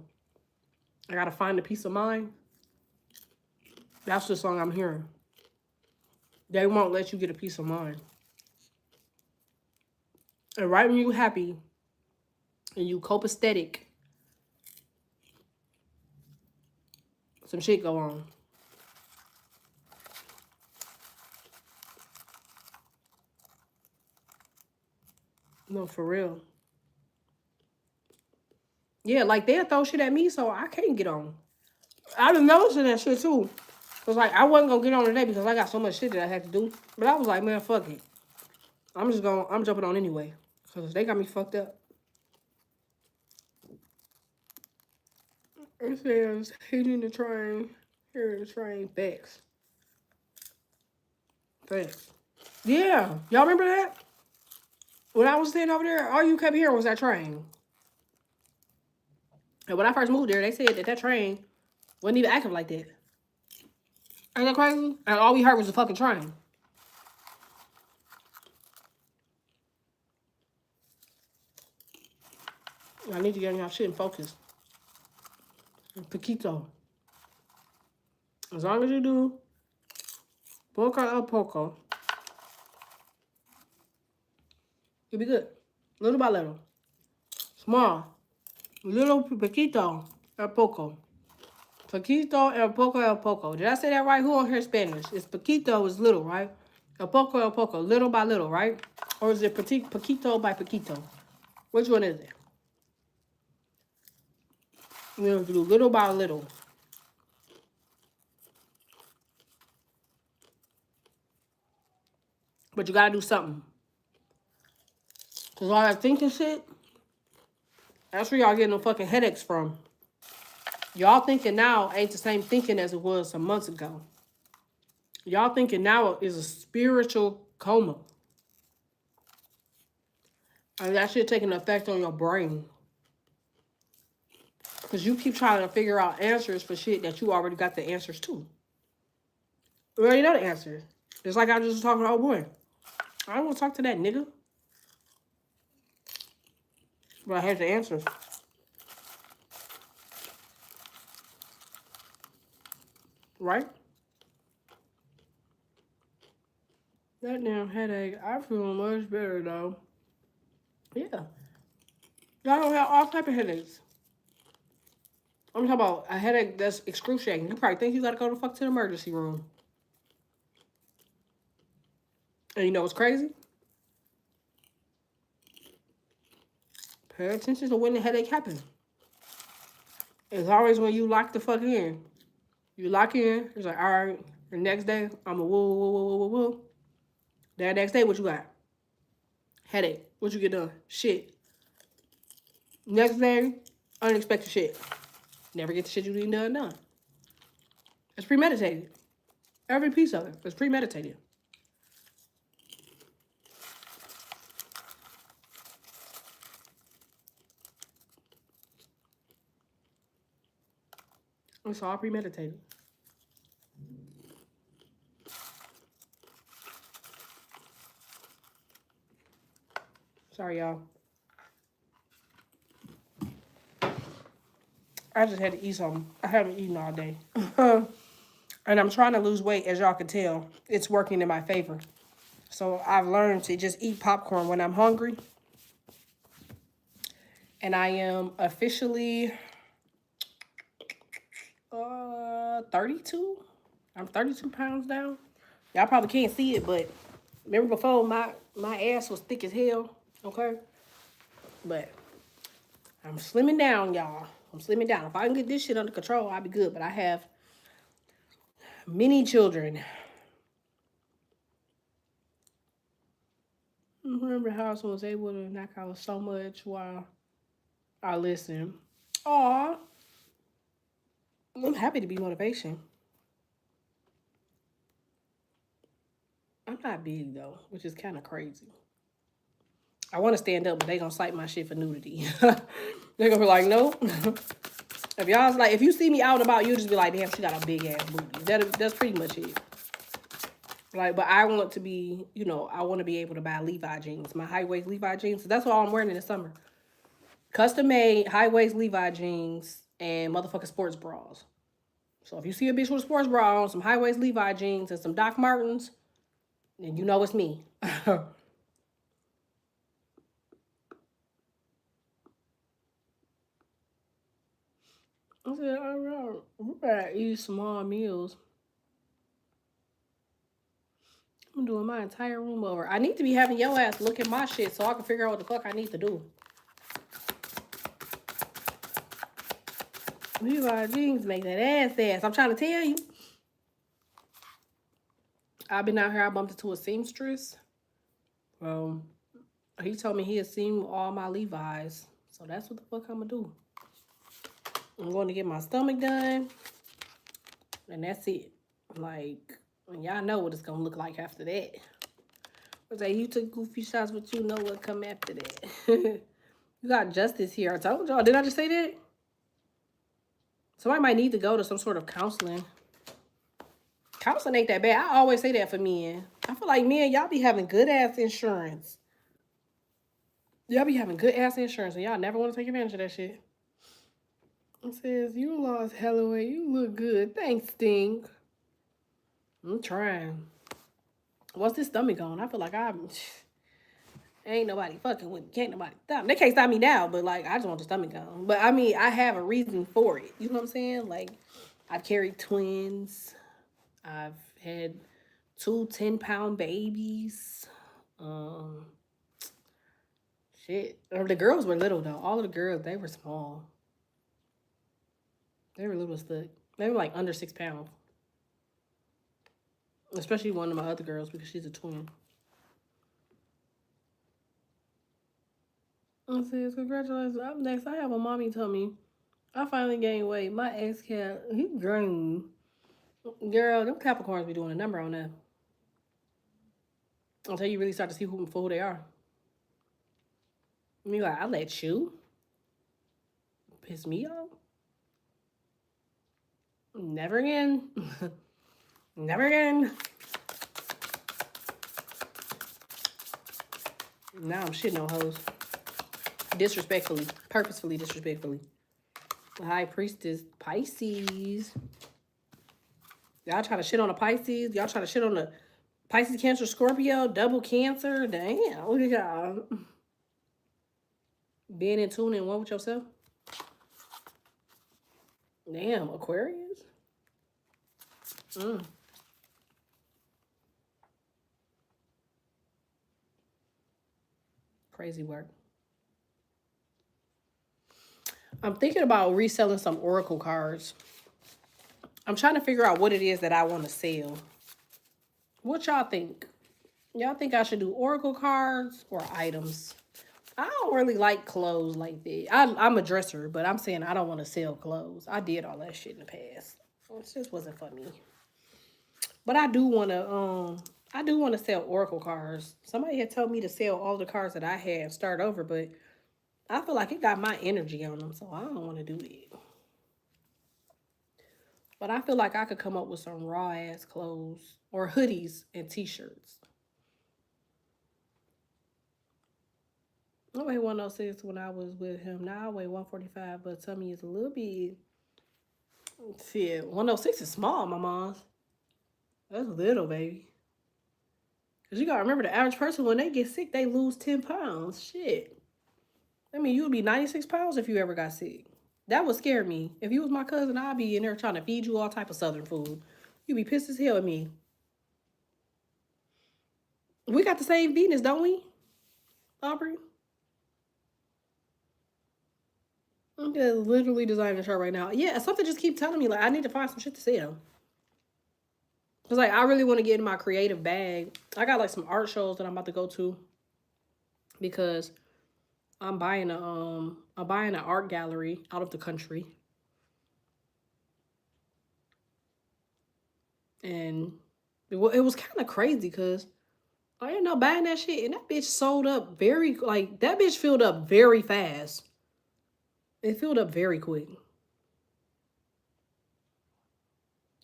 I gotta find a peace of mind. That's the song I'm hearing. They won't let you get a peace of mind. And right when you happy and you copacetic, some shit go on. No, for real. Yeah, like they'll throw shit at me, so I can't get on. I've been noticing that shit too. Cause like I wasn't gonna get on today because I got so much shit that I had to do. But I was like, man, fuck it. I'm jumping on anyway. Cause they got me fucked up. It says hitting the train, hearing the train, facts. Facts. Yeah. Y'all remember that? When I was sitting over there, all you kept hearing was that train. And when I first moved there, they said that train wasn't even active like that. Ain't that crazy? And all we heard was the fucking train. I need to get on y'all shit and focus. Poquito. As long as you do poco el poco, you'll be good. Little by little. Small. Little poquito el poco. Poquito el poco. Did I say that right? Who on here Spanish? It's poquito is little, right? El poco. Little by little, right? Or is it poquito by poquito? Which one is it? You have to do little by little. But you gotta do something. Cause all that thinking shit, that's where y'all getting them fucking headaches from. Y'all thinking now ain't the same thinking as it was some months ago. Y'all thinking now is a spiritual coma. And that shit taking an effect on your brain. Because you keep trying to figure out answers for shit that you already got the answers to. You already know the answers. It's like I was just talking to old boy. I don't want to talk to that nigga. But I have the answers. Right? That damn headache, I feel much better though. Yeah. Y'all don't have all type of headaches. I'm talking about a headache that's excruciating. You probably think you gotta go the fuck to the emergency room. And you know what's crazy? Pay attention to when the headache happens. It's always when you lock the fuck in. You lock in, it's like, all right, the next day, I'm a woo, woo, woo, woo, woo, woo. That next day, what you got? Headache. What you get done? Shit. Next day, unexpected shit. Never get the shit you need done. It's premeditated. Every piece of it is premeditated. It's all premeditated. Sorry, y'all. I just had to eat something. I haven't eaten all day. And I'm trying to lose weight, as y'all can tell. It's working in my favor. So I've learned to just eat popcorn when I'm hungry. And I am officially 32. I'm 32 pounds down. Y'all probably can't see it, but remember before my ass was thick as hell, okay? But I'm slimming down, y'all. I'm slimming down. If I can get this shit under control, I'll be good. But I have many children. I remember how I was able to knock out so much while I listen. Aw. I'm happy to be motivation. I'm not big, though, which is kind of crazy. I want to stand up, but they gonna cite my shit for nudity. They're gonna be like, nope. If y'all's like, if you see me out and about, you just be like, damn, she got a big ass booty. That's pretty much it. Like, but I want to be, you know, I want to be able to buy Levi jeans, my high waist Levi jeans. So that's what I'm wearing in the summer. Custom made high waist Levi jeans and motherfucking sports bras. So if you see a bitch with a sports bra on, some high waist Levi jeans and some Doc Martens, then you know it's me. I said, all right, we better eat small meals. I'm doing my entire room over. I need to be having your ass look at my shit so I can figure out what the fuck I need to do. Levi jeans make that ass. I'm trying to tell you. I've been out here, I bumped into a seamstress. He told me he had seen all my Levi's. So that's what the fuck I'm gonna do. I'm going to get my stomach done. And that's it. Like, y'all know what it's gonna look like after that. I was like, you took goofy shots, but you know what come after that. You got justice here. I told y'all. Did I just say that? Somebody might need to go to some sort of counseling. Counseling ain't that bad. I always say that for men. I feel like men, y'all be having good ass insurance. Y'all be having good ass insurance and y'all never want to take advantage of that shit. It says, you lost hella weight. You look good. Thanks, Sting. I'm trying. What's this stomach on? I feel like ain't nobody fucking with me. Can't nobody stop me. They can't stop me now, but like, I just want the stomach on. But I mean, I have a reason for it. You know what I'm saying? Like, I've carried twins. I've had 2 10-pound babies. Shit. The girls were little though. All of the girls, they were small. They were little stuck. They were like under 6 pounds. Especially one of my other girls because she's a twin. It says, congratulations, up next. I have a mommy tell me I finally gained weight. My ex cat, he green. Girl, them Capricorns be doing a number on that. Until you really start to see who for who they are. I mean, like, I let you piss me off. Never again. Never again. Now I'm shitting on hoes. Disrespectfully. Purposefully disrespectfully. The High Priestess, Pisces. Y'all try to shit on the Pisces. Y'all try to shit on the Pisces, Cancer, Scorpio, double Cancer. Damn, look at y'all. Being in tune and one with yourself. Damn, Aquarius. Crazy work. I'm thinking about reselling some Oracle cards. I'm trying to figure out what it is that I want to sell. What y'all think? Y'all think I should do Oracle cards or items? I don't really like clothes like that. I'm a dresser, but I'm saying I don't want to sell clothes. I did all that shit in the past. It just wasn't for me. But I do want to sell Oracle cards. Somebody had told me to sell all the cards that I had and start over, but I feel like it got my energy on them, so I don't want to do it. But I feel like I could come up with some raw ass clothes or hoodies and t-shirts. I weighed 106 when I was with him. Now I weigh 145, but tummy is a little bit. Shit, 106 is small, my mom's. That's little, baby. Because you got to remember the average person, when they get sick, they lose 10 pounds. Shit. I mean, you would be 96 pounds if you ever got sick. That would scare me. If you was my cousin, I'd be in there trying to feed you all type of Southern food. You'd be pissed as hell at me. We got the same Venus, don't we, Aubrey? I'm just literally designing a chart right now. Yeah, something just keep telling me, like, I need to find some shit to sell. Because, like, I really want to get in my creative bag. I got, like, some art shows that I'm about to go to. Because I'm buying an art gallery out of the country. And it was kind of crazy because I ended up buying that shit. And that bitch sold up that bitch filled up very fast. It filled up very quick.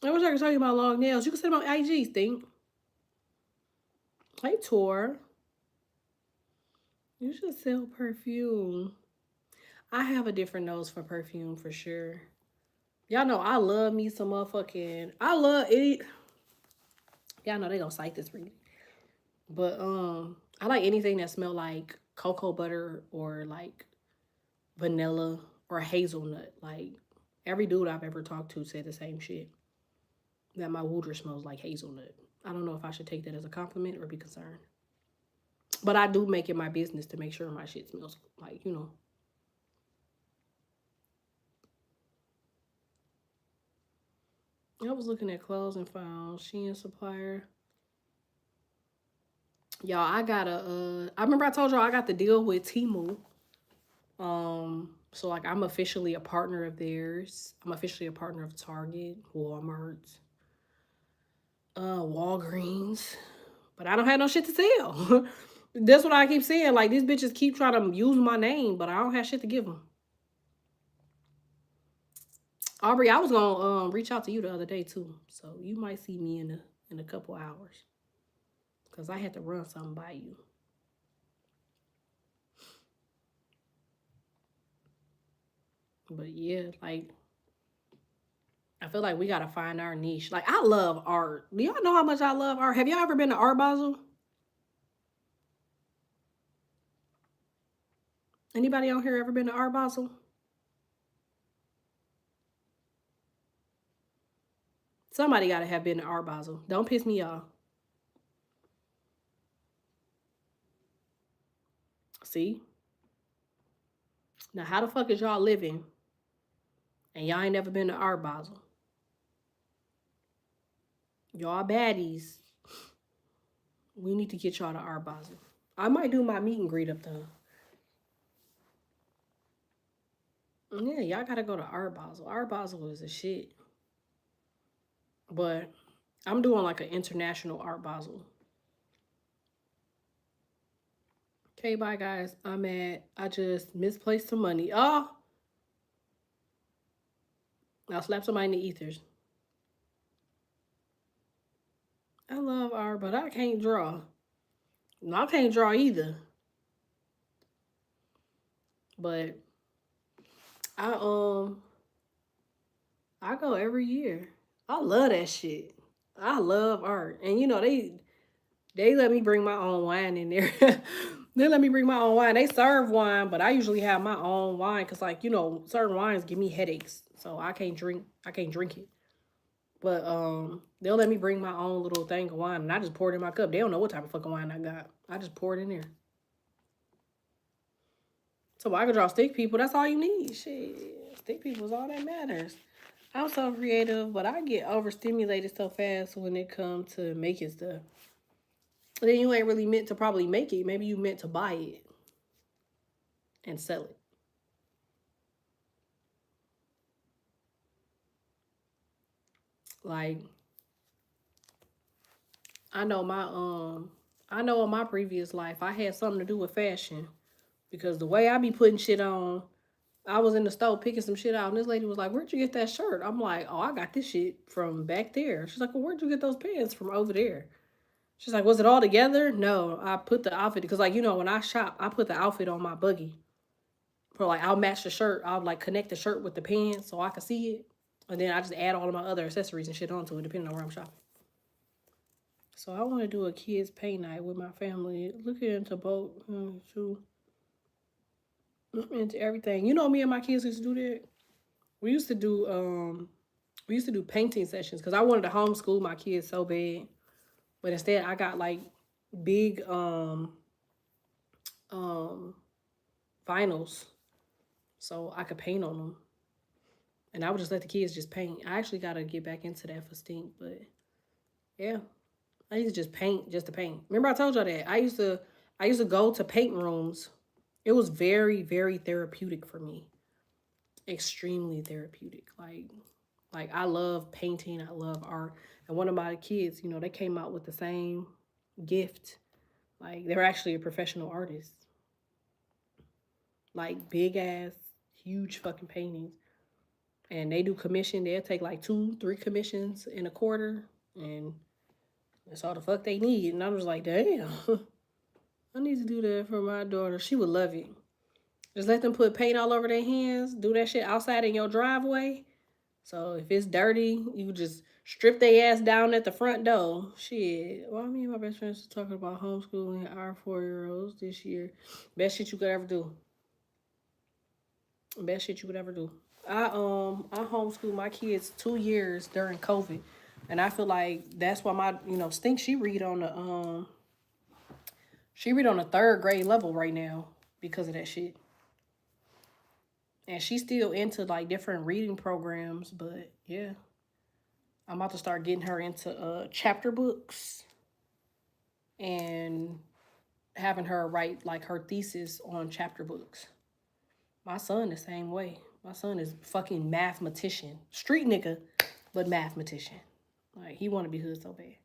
I wish I could tell you about long nails. You can send them on IG, Stink. Hey, Tor. You should sell perfume. I have a different nose for perfume for sure. Y'all know I love me some motherfucking. I love it. Y'all know they gonna cite this for me. But I like anything that smell like cocoa butter or like vanilla or hazelnut. Like every dude I've ever talked to said the same shit. That my wooder smells like hazelnut. I don't know if I should take that as a compliment or be concerned. But I do make it my business to make sure my shit smells like, you know. I was looking at clothes and found Shein supplier. Y'all, I got I remember I told y'all I got the deal with Temu. So like I'm officially a partner of theirs. I'm officially a partner of Target, Walmart, Walgreens. But I don't have no shit to sell. That's what I keep saying. Like these bitches keep trying to use my name, but I don't have shit to give them. Aubrey, I was gonna reach out to you the other day too, so you might see me in a couple hours, cause I had to run something by you. But yeah, like I feel like we gotta find our niche. Like I love art. Do y'all know how much I love art? Have y'all ever been to Art Basel? Anybody out here ever been to Art Basel? Somebody gotta have been to Art Basel. Don't piss me off. See? Now how the fuck is y'all living and y'all ain't never been to Art Basel? Y'all baddies. We need to get y'all to Art Basel. I might do my meet and greet up there. Yeah, y'all gotta go to Art Basel. Art Basel is a shit. But I'm doing like an international Art Basel. Okay, bye guys. I just misplaced some money. Oh, I'll slap somebody in the ethers. I love art, but I can't draw. No, I can't draw either. But I um I go every year. I love that shit. I love art. And they let me bring my own wine in there. They let me bring my own wine. They serve wine, but I usually have my own wine because, like, certain wines give me headaches, so I can't drink. I can't drink it. But they'll let me bring my own little thing of wine, and I just pour it in my cup. They don't know what type of fucking wine I got. I just pour it in there. So I can draw stick people. That's all you need. Shit, stick people is all that matters. I'm so creative, but I get overstimulated so fast when it comes to making stuff. Then you ain't really meant to probably make it. Maybe you meant to buy it and sell it. Like I know my I know in my previous life I had something to do with fashion because the way I be putting shit on, I was in the store picking some shit out and this lady was like, "Where'd you get that shirt?" I'm like, "Oh, I got this shit from back there." She's like, "Well, where'd you get those pants from over there?" She's like, "Was it all together?" No, I put the outfit because like when I shop, I put the outfit on my buggy. For like I'll match the shirt. I'll like connect the shirt with the pants so I can see it. And then I just add all of my other accessories and shit onto it depending on where I'm shopping. So I want to do a kids paint night with my family. Looking into both, too. Into everything. Me and my kids used to do that. We used to do painting sessions because I wanted to homeschool my kids so bad, but instead I got like big um vinyls so I could paint on them, and I would just let the kids just paint. I actually got to get back into that for Stink, but yeah, I used to just paint just to paint. Remember I told y'all that I used to go to paint rooms. It was very very therapeutic for me, extremely therapeutic. Like I love painting, I love art. And one of my kids, they came out with the same gift. Like they're actually a professional artist. Like big ass, huge fucking paintings. And they do commission. They'll take like 2, 3 commissions in a quarter, and that's all the fuck they need. And I'm just like, damn, I need to do that for my daughter. She would love it. Just let them put paint all over their hands. Do that shit outside in your driveway. So if it's dirty, you just strip their ass down at the front door. Shit. Well, me and my best friends are talking about homeschooling our 4-year-olds this year. Best shit you could ever do. Best shit you would ever do. I homeschooled my kids 2 years during COVID. And I feel like that's why my Stink she read on the third grade level right now because of that shit. And she's still into like different reading programs, but yeah. I'm about to start getting her into chapter books and having her write like her thesis on chapter books. My son the same way. My son is fucking mathematician. Street nigga, but mathematician. Like he wanna be hood so bad.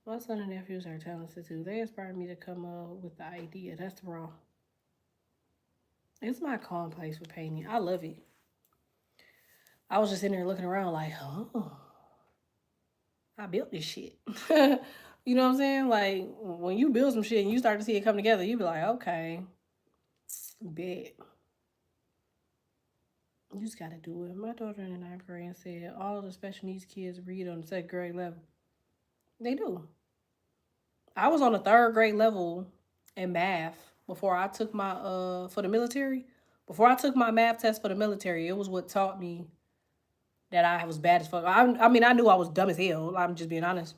My son and nephews are talented too. They inspired me to come up with the idea. That's wrong. It's my calm place for painting. I love it. I was just in there looking around like, oh, I built this shit. You know what I'm saying? Like when you build some shit and you start to see it come together, you be like, okay, bet. You just gotta do it. My daughter in the ninth grade said all the special needs kids read on the second grade level. They do. I was on the third grade level in math before I took my for the military. Before I took my math test for the military, it was what taught me that I was bad as fuck. I mean, I knew I was dumb as hell. I'm just being honest.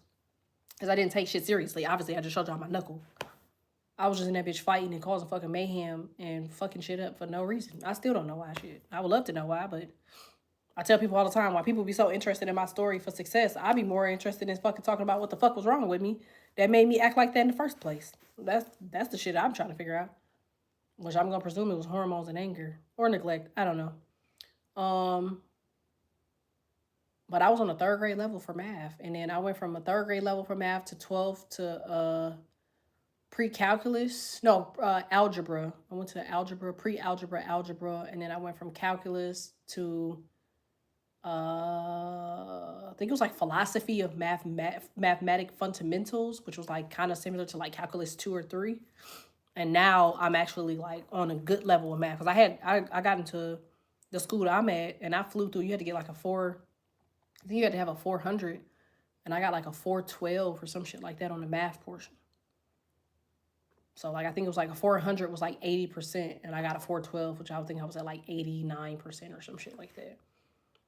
Because I didn't take shit seriously. Obviously, I just showed y'all my knuckle. I was just in that bitch fighting and causing fucking mayhem and fucking shit up for no reason. I still don't know why shit. I would love to know why, but I tell people all the time why people be so interested in my story for success. I'd be more interested in fucking talking about what the fuck was wrong with me that made me act like that in the first place. That's the shit I'm trying to figure out. Which I'm gonna presume it was hormones and anger or neglect. I don't know. Um, but I was on a third grade level for math, and then I went from a third grade level for math to 12 to pre-calculus. No, algebra. I went to algebra, pre-algebra, algebra, and then I went from calculus to I think it was like philosophy of mathematic fundamentals, which was like kind of similar to like calculus 2 or 3. And now I'm actually like on a good level of math because I got into the school that I'm at, and I flew through. You had to get like a four. I think you had to have a 400, and I got like a 412 or some shit like that on the math portion. So like I think it was like a 400 was like 80%, and I got a 412, which I would think I was at like 89% or some shit like that.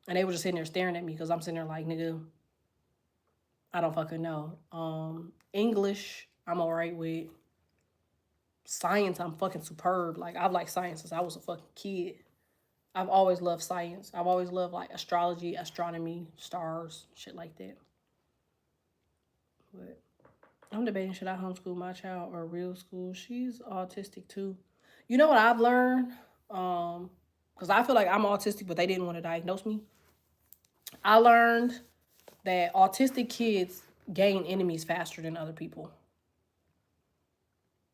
And they were just sitting there staring at me because I'm sitting there like, nigga, I don't fucking know. English, I'm all right with. Science, I'm fucking superb. Like, I've liked science since I was a fucking kid. I've always loved science. I've always loved, like, astrology, astronomy, stars, shit like that. But I'm debating, should I homeschool my child or real school? She's autistic, too. You know what I've learned? Because I feel like I'm autistic, but they didn't want to diagnose me. I learned that autistic kids gain enemies faster than other people.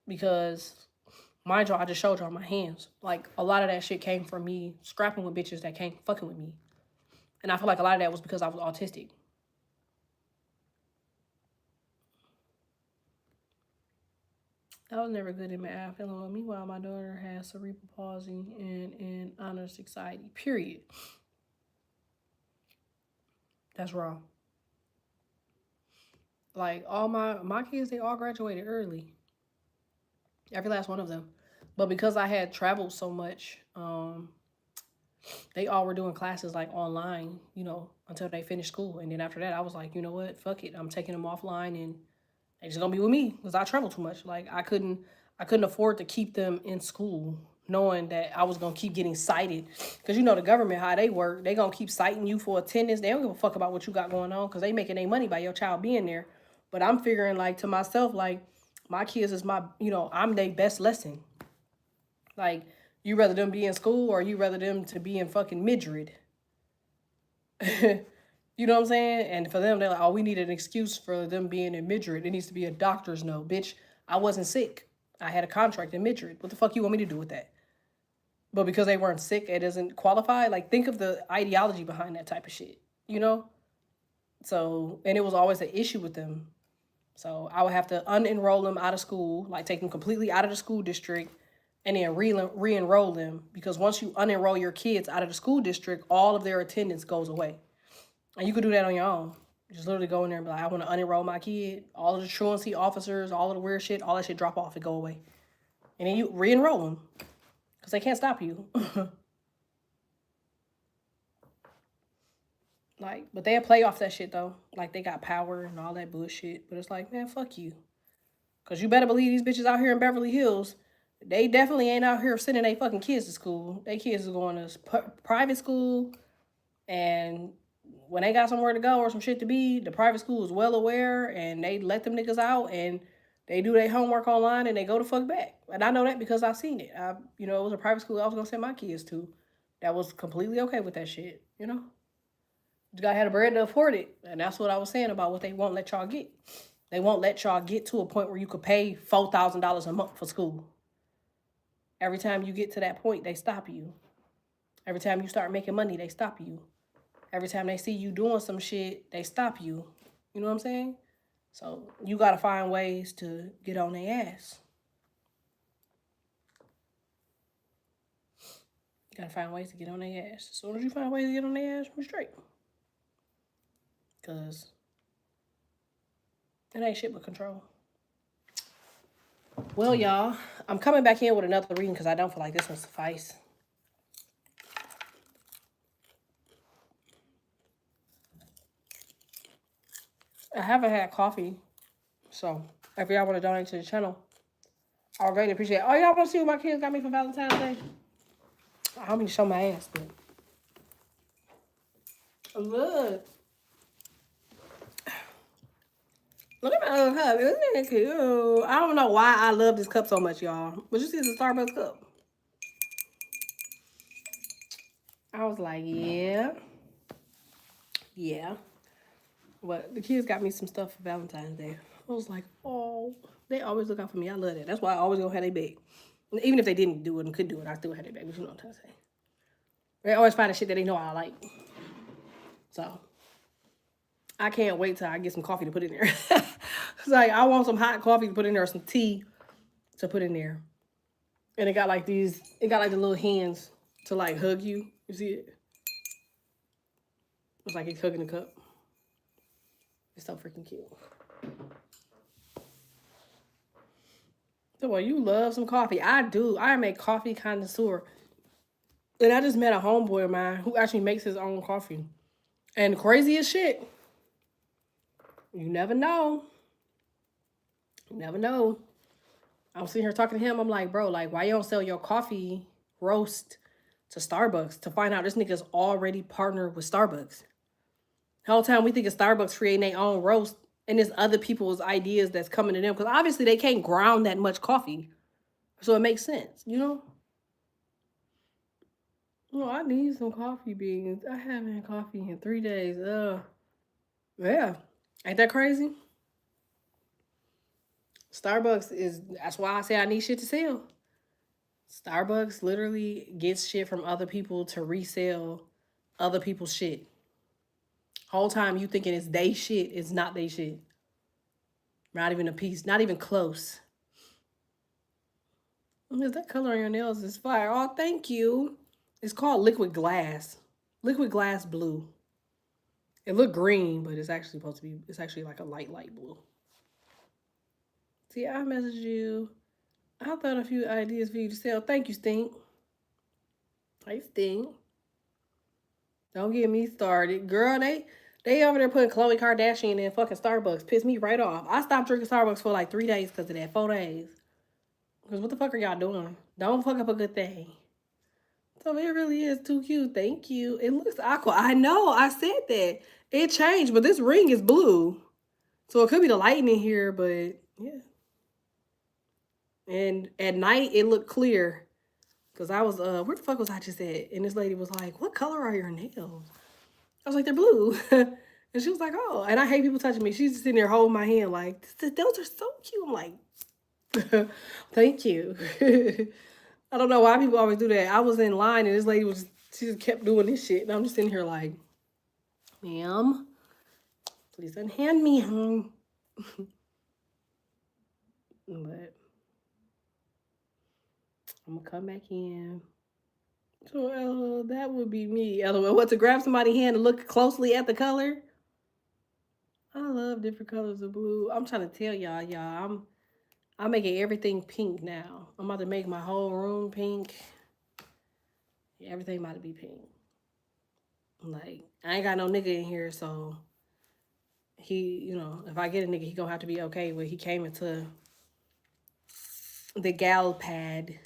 Because, mind you, I just showed y'all my hands. Like, a lot of that shit came from me scrapping with bitches that came fucking with me. And I feel like a lot of that was because I was autistic. I was never good in math. Meanwhile, my daughter has cerebral palsy and in honor society. Period. That's wrong. Like, all my kids, they all graduated early. Every last one of them. But because I had traveled so much, they all were doing classes like online, until they finished school. And then after that, I was like, you know what? Fuck it. I'm taking them offline, and they just gonna be with me because I travel too much. Like, I couldn't afford to keep them in school knowing that I was gonna keep getting cited. Because the government, how they work, they gonna keep citing you for attendance. They don't give a fuck about what you got going on because they making their money by your child being there. But I'm figuring, like, to myself, like, my kids is I'm their best lesson. Like, you rather them be in school or you rather them to be in fucking Madrid? You know what I'm saying? And for them, they're like, oh, we need an excuse for them being in Madrid. It needs to be a doctor's note. Bitch, I wasn't sick. I had a contract in Madrid. What the fuck you want me to do with that? But because they weren't sick, it doesn't qualify. Like, think of the ideology behind that type of shit, So, and it was always an issue with them. So I would have to unenroll them out of school, like take them completely out of the school district, and then re-enroll them. Because once you unenroll your kids out of the school district, all of their attendance goes away. And you could do that on your own. Just literally go in there and be like, I want to unenroll my kid. All of the truancy officers, all of the weird shit, all that shit drop off and go away. And then you re-enroll them. Because they can't stop you. Like, but they'll play off that shit, though. Like, they got power and all that bullshit. But it's like, man, fuck you. Because you better believe these bitches out here in Beverly Hills, they definitely ain't out here sending their fucking kids to school. They kids are going to private school. And when they got somewhere to go or some shit to be, the private school is well aware. And they let them niggas out. And they do their homework online. And they go the fuck back. And I know that because I've seen it. It was a private school I was going to send my kids to. That was completely okay with that shit, You gotta have the bread to afford it. And that's what I was saying about what they won't let y'all get. They won't let y'all get to a point where you could pay $4,000 a month for school. Every time you get to that point, they stop you. Every time you start making money, they stop you. Every time they see you doing some shit, they stop you. You know what I'm saying? So you gotta find ways to get on their ass. You gotta find ways to get on their ass. As soon as you find ways to get on their ass, you're straight. Because it ain't shit but control. Well, y'all, I'm coming back in with another reading because I don't feel like this will suffice. I haven't had coffee, so if y'all want to donate to the channel, I'll greatly appreciate it. Oh, y'all want to see what my kids got me for Valentine's Day? I don't mean to show my ass, but look. Look at my other cup. Isn't it cute? I don't know why I love this cup so much, y'all. But you see, it's a Starbucks cup. I was like, yeah, yeah. But the kids got me some stuff for Valentine's Day. I was like, oh, they always look out for me. I love that. That's why I always gonna have their back. Even if they didn't do it and could do it, I still had their back. But you know what I'm trying to say. They always find the shit that they know I like. So I can't wait till I get some coffee to put in there. It's like I want some hot coffee to put in there, or some tea to put in there. And it got like these, it got like the little hands to like hug you. You see it? It's like he's hugging the cup. It's so freaking cute. So, well, you love some coffee. I do. I am a coffee connoisseur. And I just met a homeboy of mine who actually makes his own coffee. And crazy as shit. You never know. You never know. I'm sitting here talking to him. I'm like, bro, like, why you don't sell your coffee roast to Starbucks to find out this nigga's already partnered with Starbucks? The whole time we think of Starbucks creating their own roast, and there's other people's ideas that's coming to them. Because obviously they can't ground that much coffee. So it makes sense, you know? Oh, I need some coffee beans. I haven't had coffee in 3 days. Yeah. Ain't that crazy? Starbucks is, that's why I say I need shit to sell. Starbucks literally gets shit from other people to resell other people's shit. Whole time you thinking it's they shit, it's not they shit. Not even a piece, not even close. That color on your nails is fire. Oh, thank you. It's called liquid glass. Liquid glass blue. It looked green, but it's actually supposed to be, it's actually like a light blue. See, I messaged you. I thought a few ideas for you to sell. Thank you, Stink. Hey, Stink. Don't get me started. Girl, they over there putting Khloe Kardashian in fucking Starbucks. Pissed me right off. I stopped drinking Starbucks for like 3 days because of that. 4 days. Because what the fuck are y'all doing? Don't fuck up a good thing. So it really is too cute. Thank you. It looks aqua. I know. I said that. It changed, but this ring is blue. So it could be the lighting in here, but yeah. And at night, it looked clear. Because I was, where the fuck was I just at? And this lady was like, what color are your nails? I was like, they're blue. And she was like, oh. And I hate people touching me. She's just sitting there holding my hand like, those are so cute. I'm like, thank you. I don't know why people always do that. I was in line and this lady was, she just kept doing this shit. And I'm just sitting here like, ma'am, please unhand me. But I'm going to come back in. So that would be me. LOL. What, to grab somebody's hand and look closely at the color? I love different colors of blue. I'm trying to tell y'all, I'm making everything pink now. I'm about to make my whole room pink. Yeah, everything about to be pink. Like, I ain't got no nigga in here, so he, you know, if I get a nigga, he gonna have to be okay with he came into the gal pad.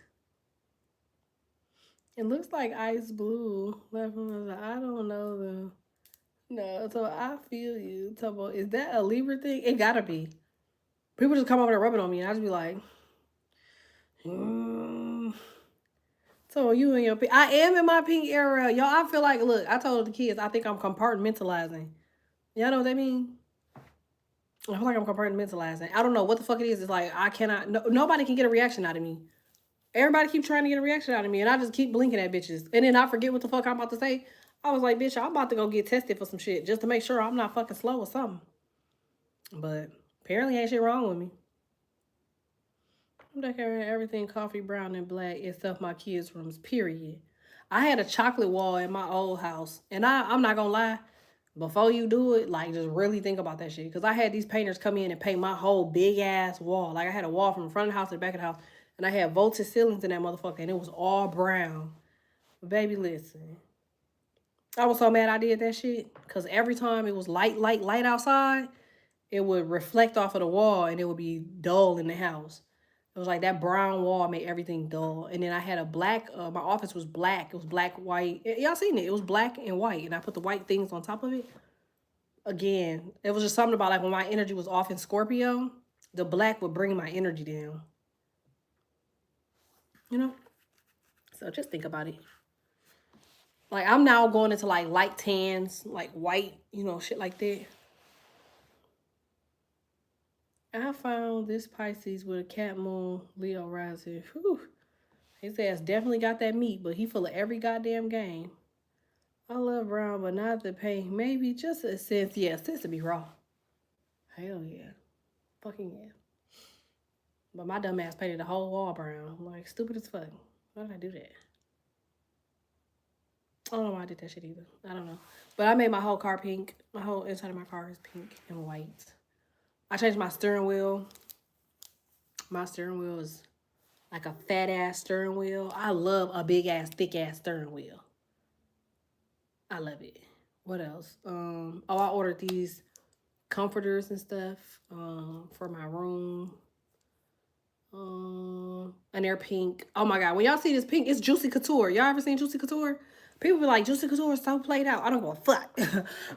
It looks like ice blue. I don't know the. No, so I feel you. Tobo, is that a Libra thing? It gotta be. People just come over there rubbing on me, and I just be like, So you and your pink. I am in my pink era. Y'all, I feel like, look, I told the kids, I think I'm compartmentalizing. Y'all know what that mean? I feel like I'm compartmentalizing. I don't know what the fuck it is. It's like, I cannot, nobody can get a reaction out of me. Everybody keep trying to get a reaction out of me, and I just keep blinking at bitches. And then I forget what the fuck I'm about to say. I was like, bitch, I'm about to go get tested for some shit just to make sure I'm not fucking slow or something. But apparently ain't shit wrong with me. I'm decorating everything coffee, brown, and black except my kids' rooms, period. I had a chocolate wall in my old house. And I'm not gonna lie, before you do it, like, just really think about that shit. Because I had these painters come in and paint my whole big ass wall. Like, I had a wall from the front of the house to the back of the house. And I had vaulted ceilings in that motherfucker. And it was all brown. But baby, listen. I was so mad I did that shit. Because every time it was light outside, it would reflect off of the wall and it would be dull in the house. It was like that brown wall made everything dull. And then I had a black, my office was black. It was black, white. Y'all seen it. It was black and white. And I put the white things on top of it. Again, it was just something about like when my energy was off in Scorpio, the black would bring my energy down. You know? So just think about it. Like, I'm now going into like light tans, like white, shit like that. I found this Pisces with a cat moon, Leo rising. Whew. His ass definitely got that meat, but he full of every goddamn game. I love brown, but not the paint. Maybe just a sense. Yeah, sense to be raw. Hell yeah. Fucking yeah. But my dumb ass painted the whole wall brown. I'm like, stupid as fuck. Why did I do that? I don't know why I did that shit either. I don't know. But I made my whole car pink. My whole inside of my car is pink and white. I changed my steering wheel. My steering wheel is like a fat ass steering wheel. I love a big ass, thick ass steering wheel. I love it. What else? I ordered these comforters and stuff for my room. And they're pink. Oh my god, when y'all see this pink, it's Juicy Couture. Y'all ever seen Juicy Couture? People be like, Juicy Couture is so played out. I don't give a fuck.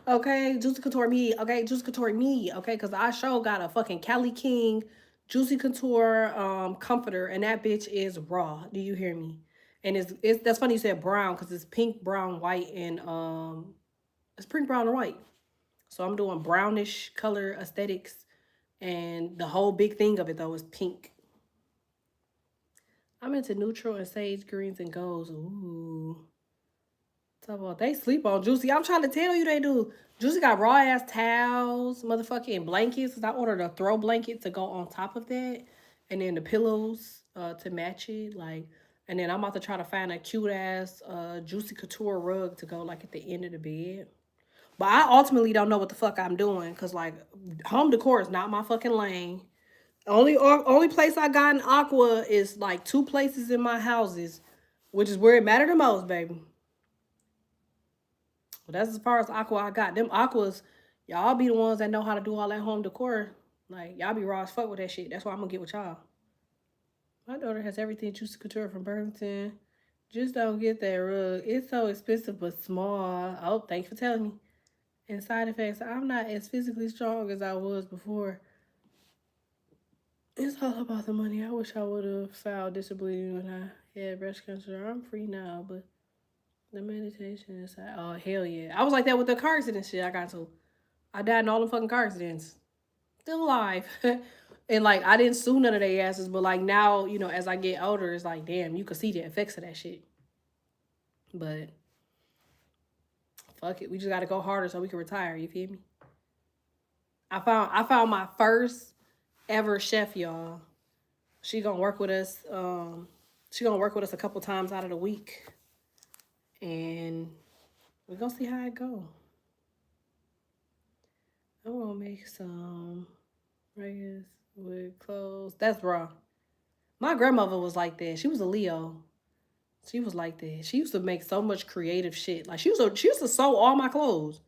Okay, Juicy Couture me. Okay, Juicy Couture me. Okay, because I sure got a fucking Cali King Juicy Couture comforter, and that bitch is raw. Do you hear me? And it's that's funny you said brown because it's pink, brown, white, and it's pink, brown, and white. So I'm doing brownish color aesthetics, and the whole big thing of it though is pink. I'm into neutral and sage greens and golds. Ooh. Talk about they sleep on Juicy. I'm trying to tell you they do. Juicy got raw ass towels, motherfucking blankets. I ordered a throw blanket to go on top of that. And then the pillows to match it. Like, and then I'm about to try to find a cute ass Juicy Couture rug to go like at the end of the bed. But I ultimately don't know what the fuck I'm doing. Cause like home decor is not my fucking lane. Only place I got in Aqua is like 2 places in my houses, which is where it mattered the most, baby. But that's as far as Aqua I got. Them Aquas, y'all be the ones that know how to do all that home decor. Like y'all be raw as fuck with that shit. That's why I'm gonna get with y'all. My daughter has everything Juicy Couture from Burlington. Just don't get that rug. It's so expensive but small. Oh, thanks for telling me. And side effects, I'm not as physically strong as I was before. It's all about the money. I wish I would have filed disability when I had breast cancer. I'm free now, but the meditation is like, oh, hell yeah. I was like that with the car accident shit I got to. I died in all the fucking car accidents. Still alive. And like, I didn't sue none of their asses, but like now, as I get older, it's like, damn, you can see the effects of that shit. But fuck it. We just got to go harder so we can retire. You feel me? I found my first ever chef, y'all. She gonna work with us. She gonna work with us a couple times out of the week, and we're gonna see how it go. I'm gonna make some rice with clothes. That's raw. My grandmother was like that. She was a Leo. She was like that. She used to make so much creative shit. Like she used to sew all my clothes.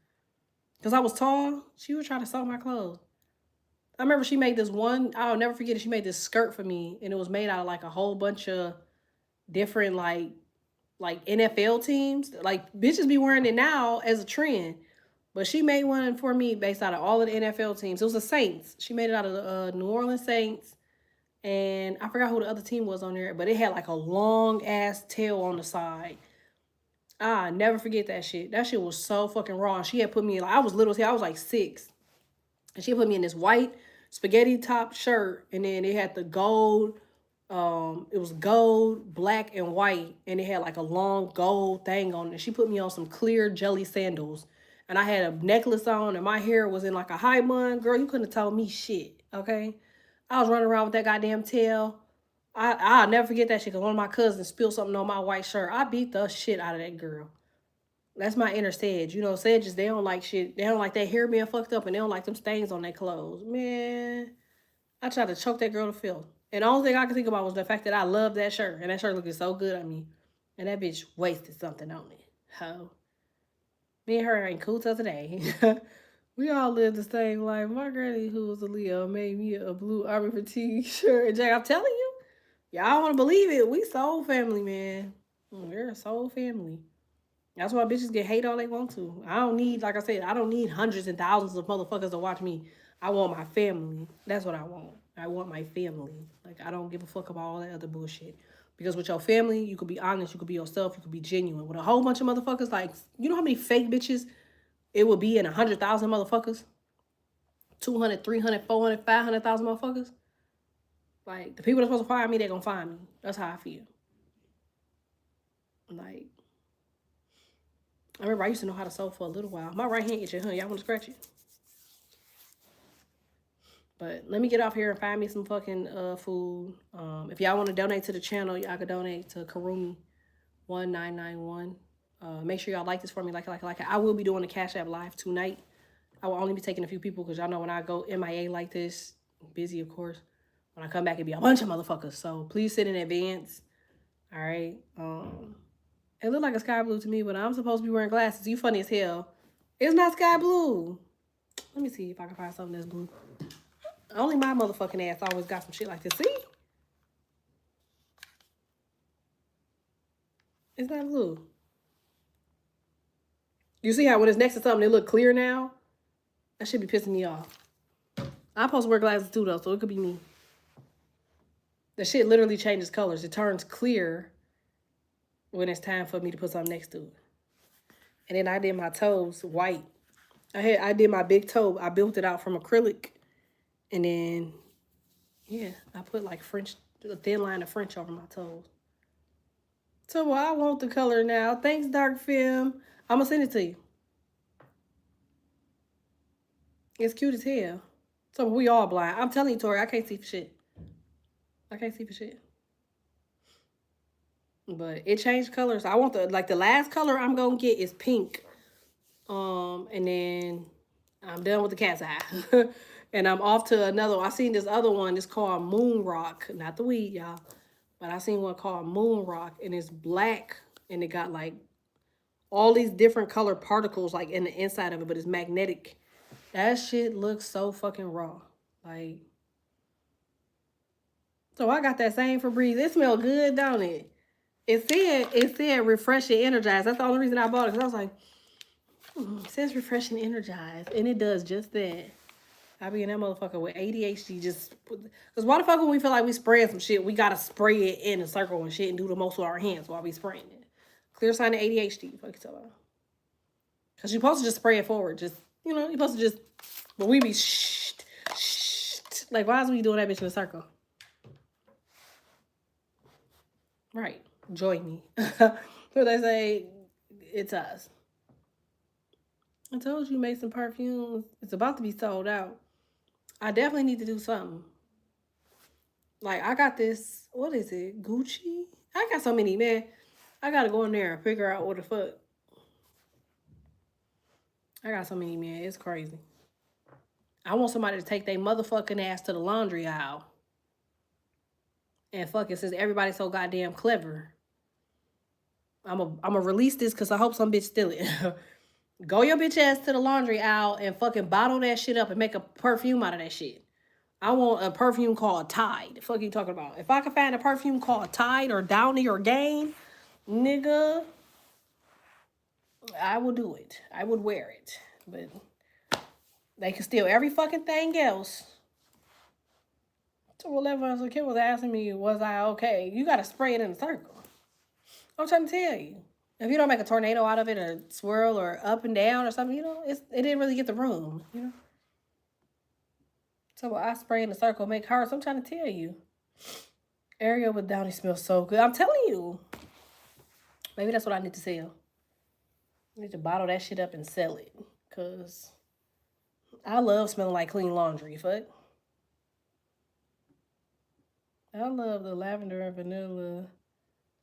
Cause I was tall. She would try to sew my clothes. I remember she made this one, I'll never forget it. She made this skirt for me, and it was made out of like a whole bunch of different like NFL teams. Like bitches be wearing it now as a trend. But she made one for me based out of all of the NFL teams. It was the Saints. She made it out of the New Orleans Saints. And I forgot who the other team was on there, but it had like a long ass tail on the side. I never forget that shit. That shit was so fucking raw. She had put me in, like, I was little as hell. I was like 6. And she put me in this white spaghetti top shirt, and then it had the gold. It was gold, black, and white, and it had like a long gold thing on it. She put me on some clear jelly sandals, and I had a necklace on, and my hair was in like a high bun. Girl, you couldn't have told me shit. Okay, I was running around with that goddamn tail. I'll never forget that shit because one of my cousins spilled something on my white shirt. I beat the shit out of that girl. That's my inner Sage. Sages, they don't like shit. They don't like their hair being fucked up, and they don't like them stains on their clothes. Man, I tried to choke that girl to filth. And the only thing I could think about was the fact that I loved that shirt. And that shirt looking so good on me. And that bitch wasted something on it. Ho. Me and her ain't cool till today. We all live the same life. My granny, who was a Leo, made me a blue army fatigue shirt. And Jack, I'm telling you, y'all want to believe it. We soul family, man. We're a soul family. That's why bitches get hate all they want to. I don't need, like I said, I don't need hundreds and thousands of motherfuckers to watch me. I want my family. That's what I want. I want my family. Like, I don't give a fuck about all that other bullshit. Because with your family, you could be honest, you could be yourself, you could be genuine. With a whole bunch of motherfuckers, like, you know how many fake bitches it would be in 100,000 motherfuckers? 200, 300, 400, 500,000 motherfuckers? Like, the people that's supposed to find me, they're gonna find me. That's how I feel. Like, I remember I used to know how to sew for a little while. My right hand itching, huh? Y'all wanna scratch it? But let me get off here and find me some fucking food. If y'all want to donate to the channel, y'all can donate to Karumi1991. Make sure y'all like this for me. Like it. I will be doing the Cash App live tonight. I will only be taking a few people because y'all know when I go MIA like this, busy of course. When I come back, it'll be a bunch of motherfuckers. So please sit in advance. All right. It looked like a sky blue to me, but I'm supposed to be wearing glasses. You funny as hell. It's not sky blue. Let me see if I can find something that's blue. Only my motherfucking ass always got some shit like this. See? It's not blue. You see how when it's next to something, it look clear now? That should be pissing me off. I'm supposed to wear glasses too, though, so it could be me. The shit literally changes colors. It turns clear when it's time for me to put something next to it. And then I did my toes white. I did my big toe. I built it out from acrylic. And then, yeah, I put like a thin line of French over my toes. So I want the color now. Thanks, Dark Film. I'm going to send it to you. It's cute as hell. So we all blind. I'm telling you, Tori, I can't see for shit. I can't see for shit. But it changed colors. I want the last color I'm going to get is pink. And then I'm done with the cat's eye. And I'm off to another one. I seen this other one. It's called Moon Rock. Not the weed, y'all. But I seen one called Moon Rock. And it's black. And it got like all these different color particles like in the inside of it. But it's magnetic. That shit looks so fucking raw. Like. So I got that same Febreze. It smelled good, don't it? It said refresh and energize. That's the only reason I bought it. Because I was like, it says refresh and energize. And it does just that. I be in that motherfucker with ADHD just... Because why the fuck when we feel like we spraying some shit, we got to spray it in a circle and shit and do the most with our hands while we spraying it. Clear sign of ADHD. Fuck you talking about. Because you're supposed to just spray it forward. Just, you're supposed to just... But we be shh. Like, why is we doing that bitch in a circle? Right. Join me. So they say, it's us. I told you make some perfumes. It's about to be sold out. I definitely need to do something. Like, I got this, what is it? Gucci? I got so many, man. I got to go in there and figure out what the fuck. I got so many, man. It's crazy. I want somebody to take their motherfucking ass to the laundry aisle. And fuck it, since everybody's so goddamn clever. I'm a release this because I hope some bitch steal it. Go your bitch ass to the laundry aisle and fucking bottle that shit up and make a perfume out of that shit. I want a perfume called Tide. The fuck you talking about? If I can find a perfume called Tide or Downy or Gain, nigga, I will do it. I would wear it. But they can steal every fucking thing else. So whatever the kid was asking me, was I okay? You gotta spray it in a circle. I'm trying to tell you. If you don't make a tornado out of it or swirl or up and down or something, it didn't really get the room, So I spray in a circle, make hearts. I'm trying to tell you. Ariel with Downy smells so good. I'm telling you. Maybe that's what I need to sell. I need to bottle that shit up and sell it. Because I love smelling like clean laundry. Fuck. I love the lavender and vanilla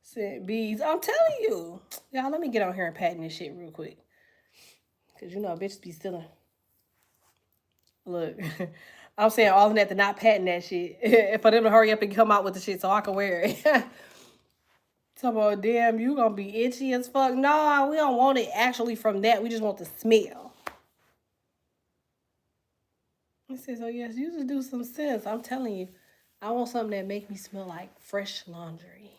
scent beads. I'm telling you. Y'all, let me get on here and patent this shit real quick. Because bitches be stealing. Look. I'm saying all of that to not patent that shit. For them to hurry up and come out with the shit so I can wear it. Talk about, damn, you gonna be itchy as fuck. No, we don't want it actually from that. We just want the smell. I said, so yes, you just do some sense. I'm telling you. I want something that make me smell like fresh laundry.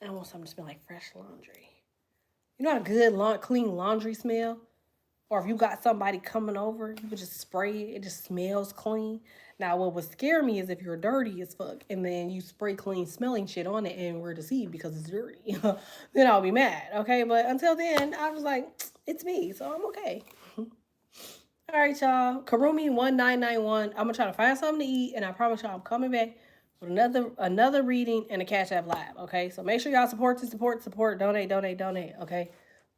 I want something to smell like fresh laundry. You know how good clean laundry smell? or if you got somebody coming over, you could just spray it. It just smells clean. Now, what would scare me is if you're dirty as fuck and then you spray clean smelling shit on it and we're deceived because it's dirty. Then I'll be mad, okay? But until then, I was like, it's me, so I'm okay. All right, y'all. Karumi1991. I'm gonna try to find something to eat, and I promise y'all I'm coming back with another reading and a Cash App live. Okay, so make sure y'all support, donate. Okay.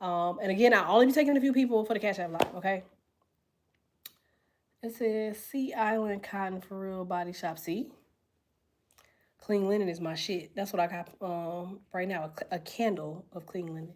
And again, I'll only be taking a few people for the Cash App live. Okay. It says Sea Island Cotton for Real Body Shop. See, clean linen is my shit. That's what I got right now. A candle of clean linen.